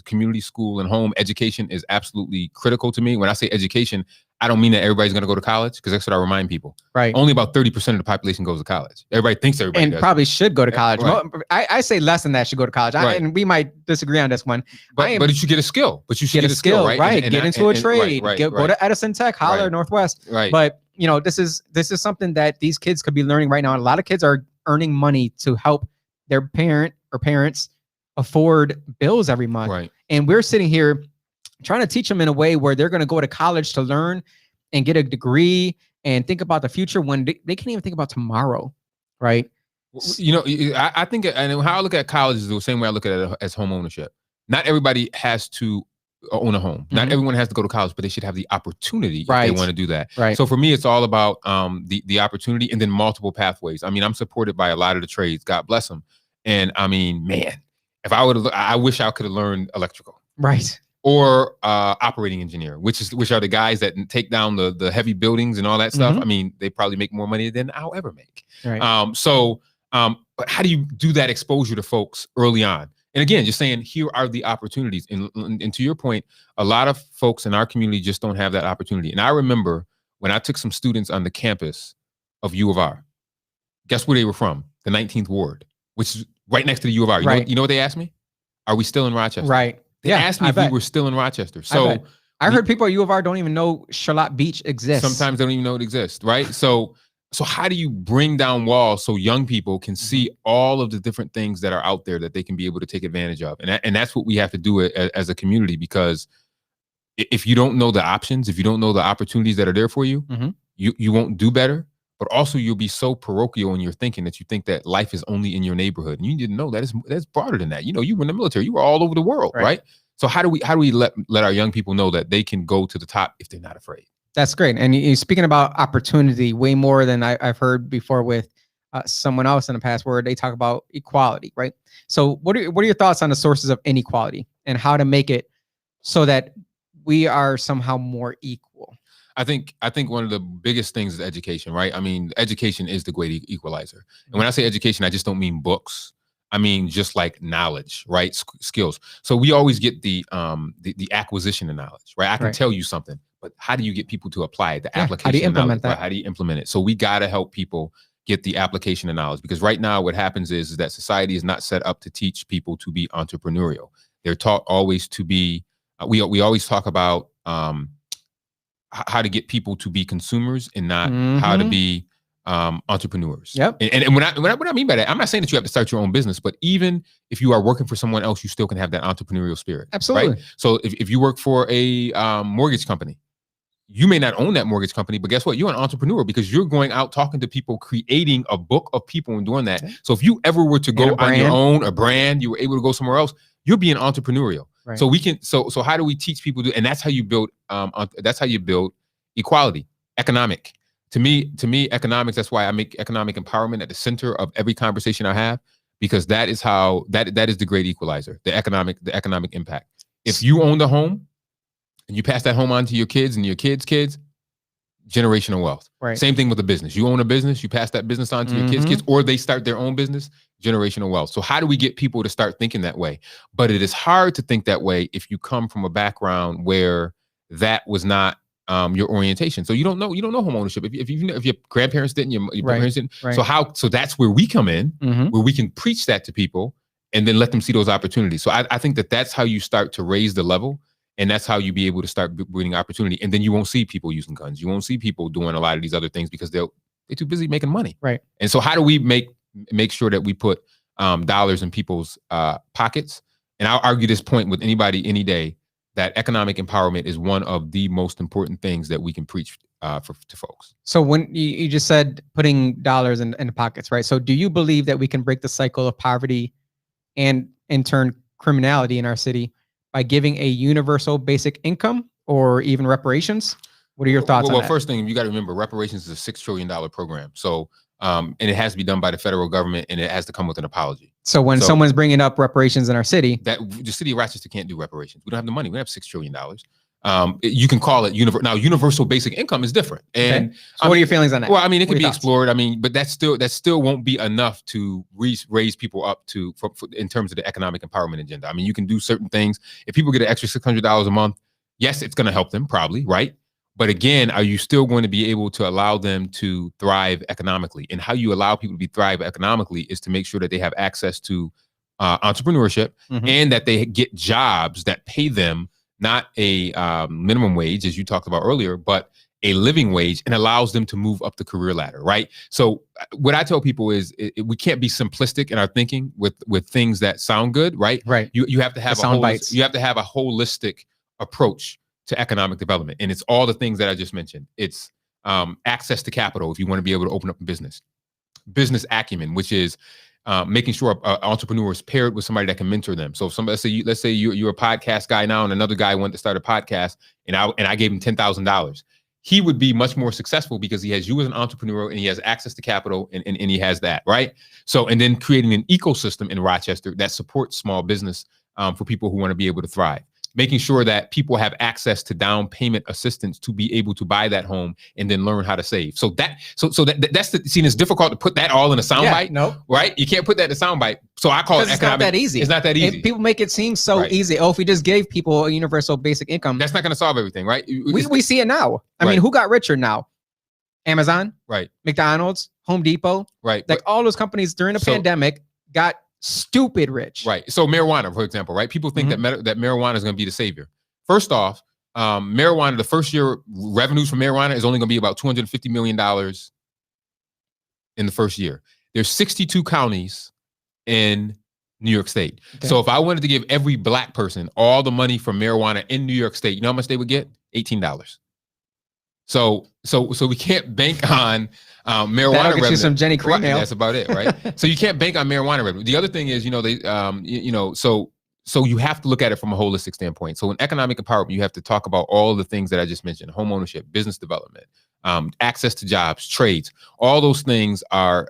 Community, school, and home education is absolutely critical to me. When I say education, I don't mean that everybody's going to go to college, because that's what I remind people. Right. Only about 30% of the population goes to college. Everybody thinks everybody does. Probably should go to college. Right. I say less than that should go to college. And we might disagree on this one. But you should get a skill. But you should get a skill, right? Right. Get into a trade. Go to Edison Tech, holler, Northwest. Right. But this is something that these kids could be learning right now. And a lot of kids are earning money to help their parents afford bills every month. Right. And we're sitting here trying to teach them in a way where they're going to go to college to learn and get a degree and think about the future when they can't even think about tomorrow. Right. I think, and how I look at college is the same way I look at it as home ownership. Not everybody has to own a home. Not everyone has to go to college, but they should have the opportunity if they want to do that. Right. So for me, it's all about the opportunity, and then multiple pathways. I mean, I'm supported by a lot of the trades. God bless them. And I mean, man, if I would have, I wish I could have learned electrical. Right. Or operating engineer, which are the guys that take down the heavy buildings and all that stuff. I mean, they probably make more money than I'll ever make. Right. But how do you do that exposure to folks early on? And again, just saying, here are the opportunities. And to your point, a lot of folks in our community just don't have that opportunity. And I remember when I took some students on the campus of U of R, guess where they were from? The 19th Ward, which is right next to the U of R. You know what they asked me? Are we still in Rochester? Right. They asked me if we were still in Rochester. So I heard people at U of R don't even know Charlotte Beach exists. Sometimes they don't even know it exists, right? So how do you bring down walls so young people can see all of the different things that are out there that they can be able to take advantage of? And that's what we have to do as a community, because if you don't know the options, if you don't know the opportunities that are there for you, you won't do better. But also, you'll be so parochial in your thinking that you think that life is only in your neighborhood, and you didn't know that's broader than that. You were in the military; you were all over the world, right? So how do we let our young people know that they can go to the top if they're not afraid? That's great. And you're speaking about opportunity way more than I've heard before with someone else in the past, where they talk about equality, right? So what are your thoughts on the sources of inequality and how to make it so that we are somehow more equal? I think one of the biggest things is education, right? I mean, education is the great equalizer. And when I say education, I just don't mean books. I mean, just like knowledge, right? Skills. So we always get the acquisition of knowledge, right? I can tell you something, but how do you get people to apply it? The application how do you implement that? Right? How do you implement it? So we got to help people get the application of knowledge, because right now what happens is that society is not set up to teach people to be entrepreneurial. They're taught always to be, we always talk about how to get people to be consumers and not how to be entrepreneurs. Yep. And what I mean by that, I'm not saying that you have to start your own business, but even if you are working for someone else, you still can have that entrepreneurial spirit. Absolutely. Right? So if you work for a mortgage company, you may not own that mortgage company, but guess what? You're an entrepreneur because you're going out talking to people, creating a book of people and doing that. So if you ever were to go on your own, a brand, you were able to go somewhere else, you're being entrepreneurial. Right. So we can, so how do we teach people to, and that's how you build, equality, economic. To me, economics, that's why I make economic empowerment at the center of every conversation I have, because that is how, that is the great equalizer, the economic impact. If you own the home, and you pass that home on to your kids and your kids' kids, generational wealth. Right. Same thing with a business. You own a business, you pass that business on to your kids, or they start their own business, generational wealth. So how do we get people to start thinking that way? But it is hard to think that way if you come from a background where that was not your orientation. So you don't know home ownership. If your grandparents didn't, your parents didn't. Right. So that's where we come in, where we can preach that to people and then let them see those opportunities. So I think that's how you start to raise the level. And that's how you be able to start breeding opportunity. And then you won't see people using guns. You won't see people doing a lot of these other things because they're too busy making money. Right. And so how do we make sure that we put dollars in people's pockets? And I'll argue this point with anybody any day, that economic empowerment is one of the most important things that we can preach to folks. So when you just said putting dollars in the pockets, right? So do you believe that we can break the cycle of poverty and in turn criminality in our city by giving a universal basic income or even reparations? What are your thoughts on that? Well, first thing, you got to remember, reparations is a $6 trillion program. So, and it has to be done by the federal government, and it has to come with an apology. So when someone's bringing up reparations in our city, the city of Rochester can't do reparations. We don't have the money. We don't have $6 trillion. You can call it universal basic income is different. And so what are your feelings on that? Well, I mean, it can be explored. I mean, but that still won't be enough to raise people up to in terms of the economic empowerment agenda. I mean, you can do certain things. If people get an extra $600 a month, yes, it's going to help them probably, right? But again, are you still going to be able to allow them to thrive economically? And how you allow people to thrive economically is to make sure that they have access to entrepreneurship and that they get jobs that pay them not a minimum wage, as you talked about earlier, but a living wage, and allows them to move up the career ladder, right? So what I tell people is we can't be simplistic in our thinking with things that sound good, right? Right. You have to have you have to have a holistic approach to economic development, and it's all the things that I just mentioned. It's access to capital if you want to be able to open up a business acumen, which is making sure an entrepreneur is paired with somebody that can mentor them. So if somebody, let's say you're a podcast guy now, and another guy wanted to start a podcast, and I gave him $10,000. He would be much more successful because he has you as an entrepreneur, and he has access to capital, and he has that, right? So, and then creating an ecosystem in Rochester that supports small business for people who want to be able to thrive. Making sure that people have access to down payment assistance to be able to buy that home and then learn how to save. So that's it's difficult to put that all in a soundbite. No, right? You can't put that in a soundbite. So I call it economic. It's not that easy. It's not that easy. And people make it seem so easy. Oh, if we just gave people a universal basic income, that's not going to solve everything, right? We see it now. I mean, who got richer now? Amazon, right? McDonald's, Home Depot, right? Like all those companies during the pandemic got stupid rich. Right. So marijuana, for example, right? People think that marijuana is going to be the savior. First off, marijuana, the first year revenues from marijuana is only going to be about $250 million in the first year. There's 62 counties in New York State. Okay. So if I wanted to give every black person all the money from marijuana in New York State, you know how much they would get? $18. So we can't bank on marijuana revenue. Get you some Jenny Cream nail. That's about it, right? So you can't bank on marijuana revenue. The other thing is, so you have to look at it from a holistic standpoint. So in economic empowerment, you have to talk about all the things that I just mentioned: home ownership, business development, access to jobs, trades. All those things are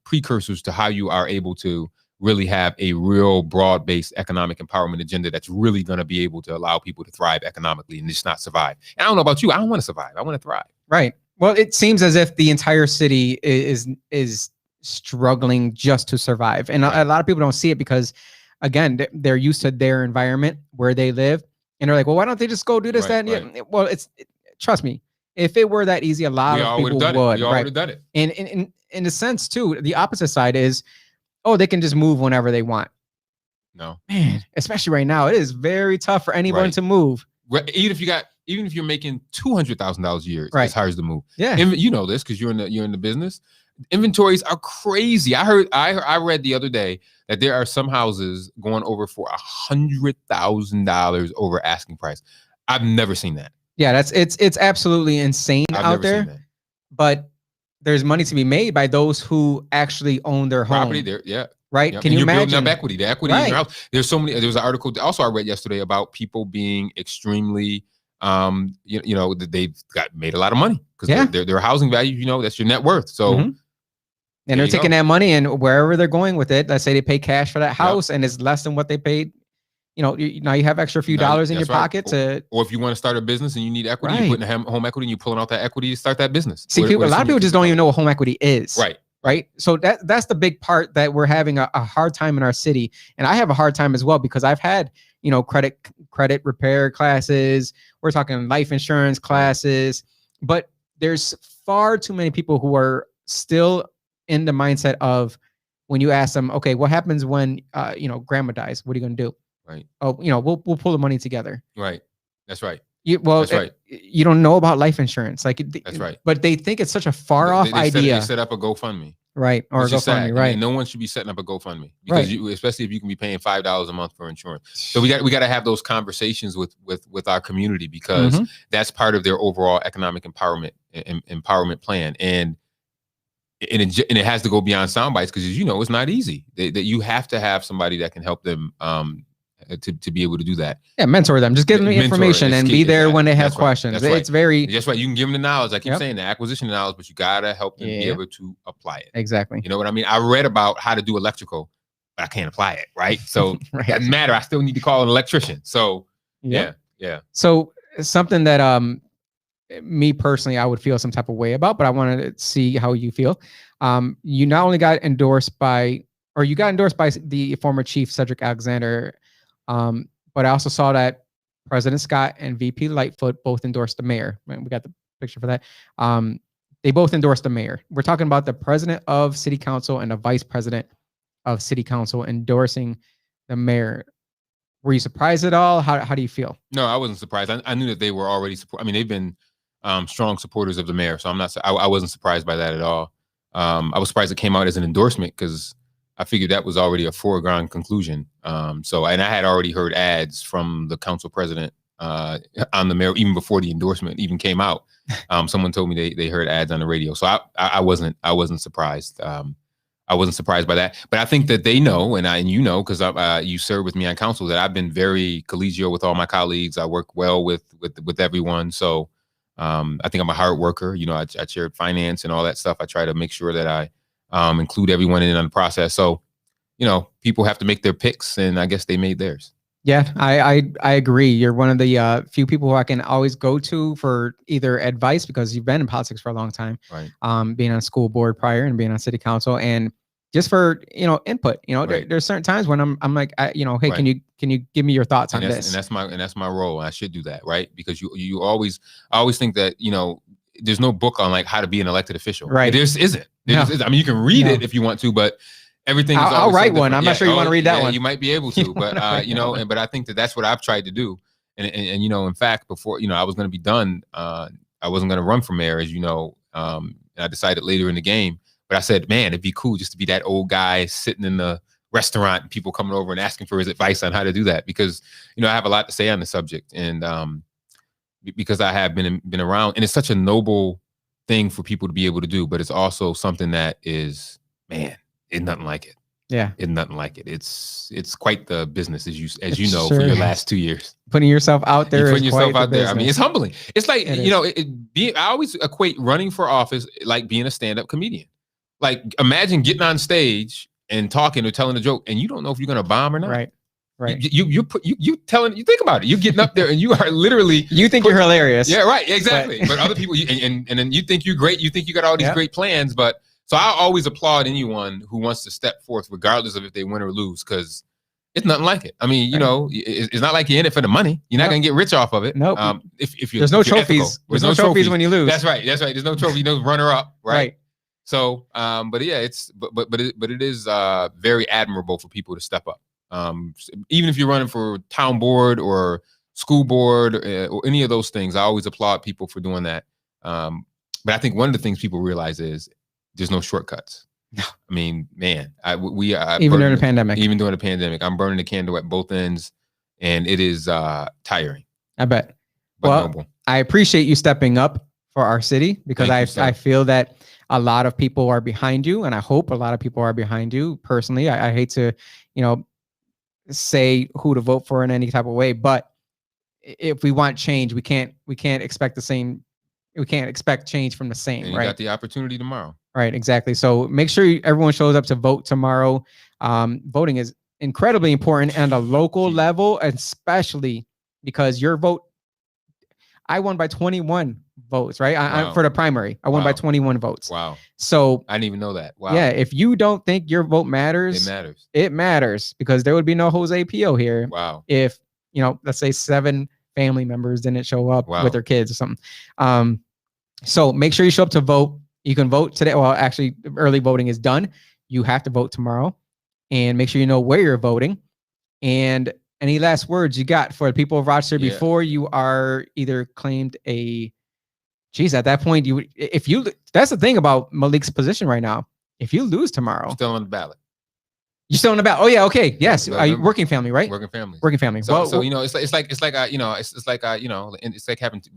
precursors to how you are able to really have a real broad-based economic empowerment agenda that's really going to be able to allow people to thrive economically and just not survive. And I don't know about you, I don't want to survive. I want to thrive. Right. Well, it seems as if the entire city is struggling just to survive. And a lot of people don't see it because, again, they're used to their environment where they live. And they're like, well, why don't they just go do this, that, and yeah. Well, trust me, if it were that easy, a lot of people would. We all would have done it. And in a sense, too, the opposite side is, oh, they can just move whenever they want. No, man, especially right now, it is very tough for anyone to move. Even if you're making $200,000 a year, it's hard to move. Yeah, you know this because you're in the business. Inventories are crazy. I read the other day that there are some houses going over for $100,000 over asking price. I've never seen that. Yeah, it's absolutely insane I've out never there. seen that. But there's money to be made by those who actually own their Property home. there, yeah. Right? Yep. Can And you you're building imagine? up equity, the equity in Right. your house. There was an article also I read yesterday about people being extremely, that they've made a lot of money because Yeah. their housing value, that's your net worth. So, Mhm. And they're taking that money and wherever they're going with it, let's say they pay cash for that house and it's less than what they paid. Now you have extra few dollars in your pocket to. Or if you want to start a business and you need equity, you're putting home equity and you're pulling out that equity to start that business. See, a lot of people just don't even know what home equity is. Right. So that's the big part that we're having a hard time in our city. And I have a hard time as well because I've had, credit repair classes. We're talking life insurance classes, but there's far too many people who are still in the mindset of when you ask them, okay, what happens when, grandma dies? What are you going to do? Right. Oh, we'll pull the money together. Right. That's right. That's right. You don't know about life insurance. That's right. But they think it's such a far off idea. They set up a GoFundMe. Right. Or GoFundMe. Right. And no one should be setting up a GoFundMe because especially if you can be paying $5 a month for insurance. So we got to have those conversations with our community because that's part of their overall economic empowerment plan. And it has to go beyond sound bites because it's not easy. That you have to have somebody that can help them to be able to do that. Yeah, mentor them. Just give them the information and be there when they have questions. That's right. It's very. That's right. You can give them the knowledge. I keep saying the acquisition of knowledge, but you gotta help them be able to apply it. Exactly. You know what I mean? I read about how to do electrical, but I can't apply it. Right. So it doesn't matter. I still need to call an electrician. So yeah. So something that me personally, I would feel some type of way about, but I wanted to see how you feel. You not only got endorsed by the former chief Cedric Alexander. But I also saw that President Scott and VP Lightfoot both endorsed the mayor. We got the picture for that. They both endorsed the mayor. We're talking about the president of city council and the vice president of city council endorsing the mayor. Were you surprised at all? How do you feel? No, I wasn't surprised. I knew that they were already they've been strong supporters of the mayor. So I wasn't surprised by that at all. I was surprised it came out as an endorsement because I figured that was already a foregone conclusion. And I had already heard ads from the council president on the mayor even before the endorsement even came out. Someone told me they heard ads on the radio, so I wasn't surprised. I wasn't surprised by that. But I think that they know, and because you served with me on council, that I've been very collegial with all my colleagues. I work well with everyone. So I think I'm a hard worker. I chaired finance and all that stuff. I try to make sure that I include everyone in on the process. So, people have to make their picks, and I guess they made theirs. Yeah, I agree. You're one of the few people who I can always go to for either advice because you've been in politics for a long time, right? Being on a school board prior and being on city council, and just for input. There's certain times when I'm like, hey, can you give me your thoughts on this? And that's my role. I should do that, right? Because I always think that there's no book on like how to be an elected official. Right. There just isn't. I mean, you can read it if you want to, but everything is I'll write one. I'm not sure you want to read that one. You might be able to, but but I think that's what I've tried to do. And in fact, before I was going to be done, I wasn't going to run for mayor, as and I decided later in the game. But I said, man, it'd be cool just to be that old guy sitting in the restaurant and people coming over and asking for his advice on how to do that, because I have a lot to say on the subject, and because I have been around, and it's such a noble thing for people to be able to do, but it's also something that is, man, it's nothing like it. Yeah, it's nothing like it. It's quite the business, as you know, for your last 2 years. Putting yourself out there. Putting yourself out there. I mean, it's humbling. It's like I always equate running for office like being a stand-up comedian. Like, imagine getting on stage and talking or telling a joke, and you don't know if you're gonna bomb or not. Right. You think about it. You're getting up there and you are literally. You think you're hilarious. Yeah, right. Exactly. But other people, and then you think you're great. You think you got all these great plans, but. So I always applaud anyone who wants to step forth, regardless of if they win or lose, because it's nothing like it. I mean, it's not like you're in it for the money. You're not gonna get rich off of it. Nope. If there's no trophies. There's no trophies when you lose. That's right. There's no trophy. No runner up. Right. So, but yeah, it is very admirable for people to step up. Even if you're running for town board or school board or any of those things, I always applaud people for doing that. But I think one of the things people realize is there's no shortcuts. No. I mean, man, even during the pandemic. Even during the pandemic, I'm burning the candle at both ends, and it is tiring. I bet. but Well, noble. I appreciate you stepping up for our city because Thank you, sir. I feel that a lot of people are behind you, and I hope a lot of people are behind you. Personally, I hate to, say who to vote for in any type of way, but if we want change, we can't expect the same. We can't expect change from the same, And you right? got the opportunity tomorrow. Right, exactly. So make sure everyone shows up to vote tomorrow. Voting is incredibly important at a local level, especially because your vote. I won by 21 votes, right? Wow. For the primary, I won by Wow. 21 votes. Wow. So I didn't even know that. Wow. yeah, if you don't think your vote It matters, matters. it matters because there would be no Jose Peo here Wow. if, let's say 7 family members didn't show up Wow. with their kids or something. So make sure you show up to vote. You can vote today. Well, actually, early voting is done. You have to vote tomorrow, and make sure you know where you're voting. And any last words you got for the people of Rochester before you are either claimed a? Geez, at that point, that's the thing about Malik's position right now. If you lose tomorrow, Still on the ballot. you're still on the ballot. Oh yeah, okay, yes. Working family, right? Working families. Working family. So, Well, so it's like we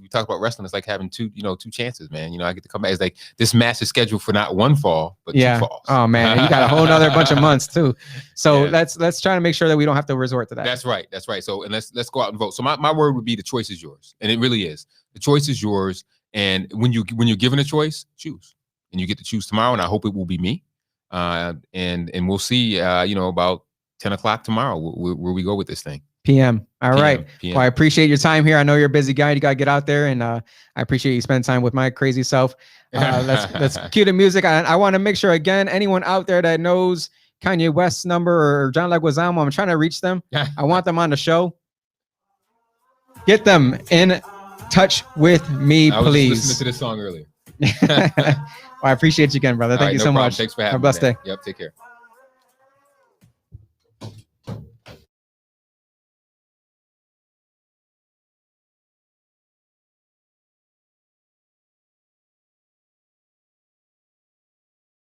talk about wrestling. It's like having two chances, man. I get to come back. It's like this match is scheduled for not one fall, but 2 falls. Oh man, you got a whole nother bunch of months too. So let's try to make sure that we don't have to resort to that. That's right. So and let's go out and vote. So my word would be the choice is yours, and it really is. The choice is yours, and when you're given a choice, choose, and you get to choose tomorrow. And I hope it will be me. And we'll see, about 10 o'clock tomorrow where we go with this thing. PM. All right. PM. Well, I appreciate your time here. I know you're a busy guy. You got to get out there, and I appreciate you spending time with my crazy self. Let's cue the music. I want to make sure, again, anyone out there that knows Kanye West's number or John Leguizamo, I'm trying to reach them. I want them on the show. Get them in touch with me, I was please. listening to this song earlier. Well, I appreciate you again, brother. Thank you so much. Thanks for having me. Have a blessed day. Yep. Take care.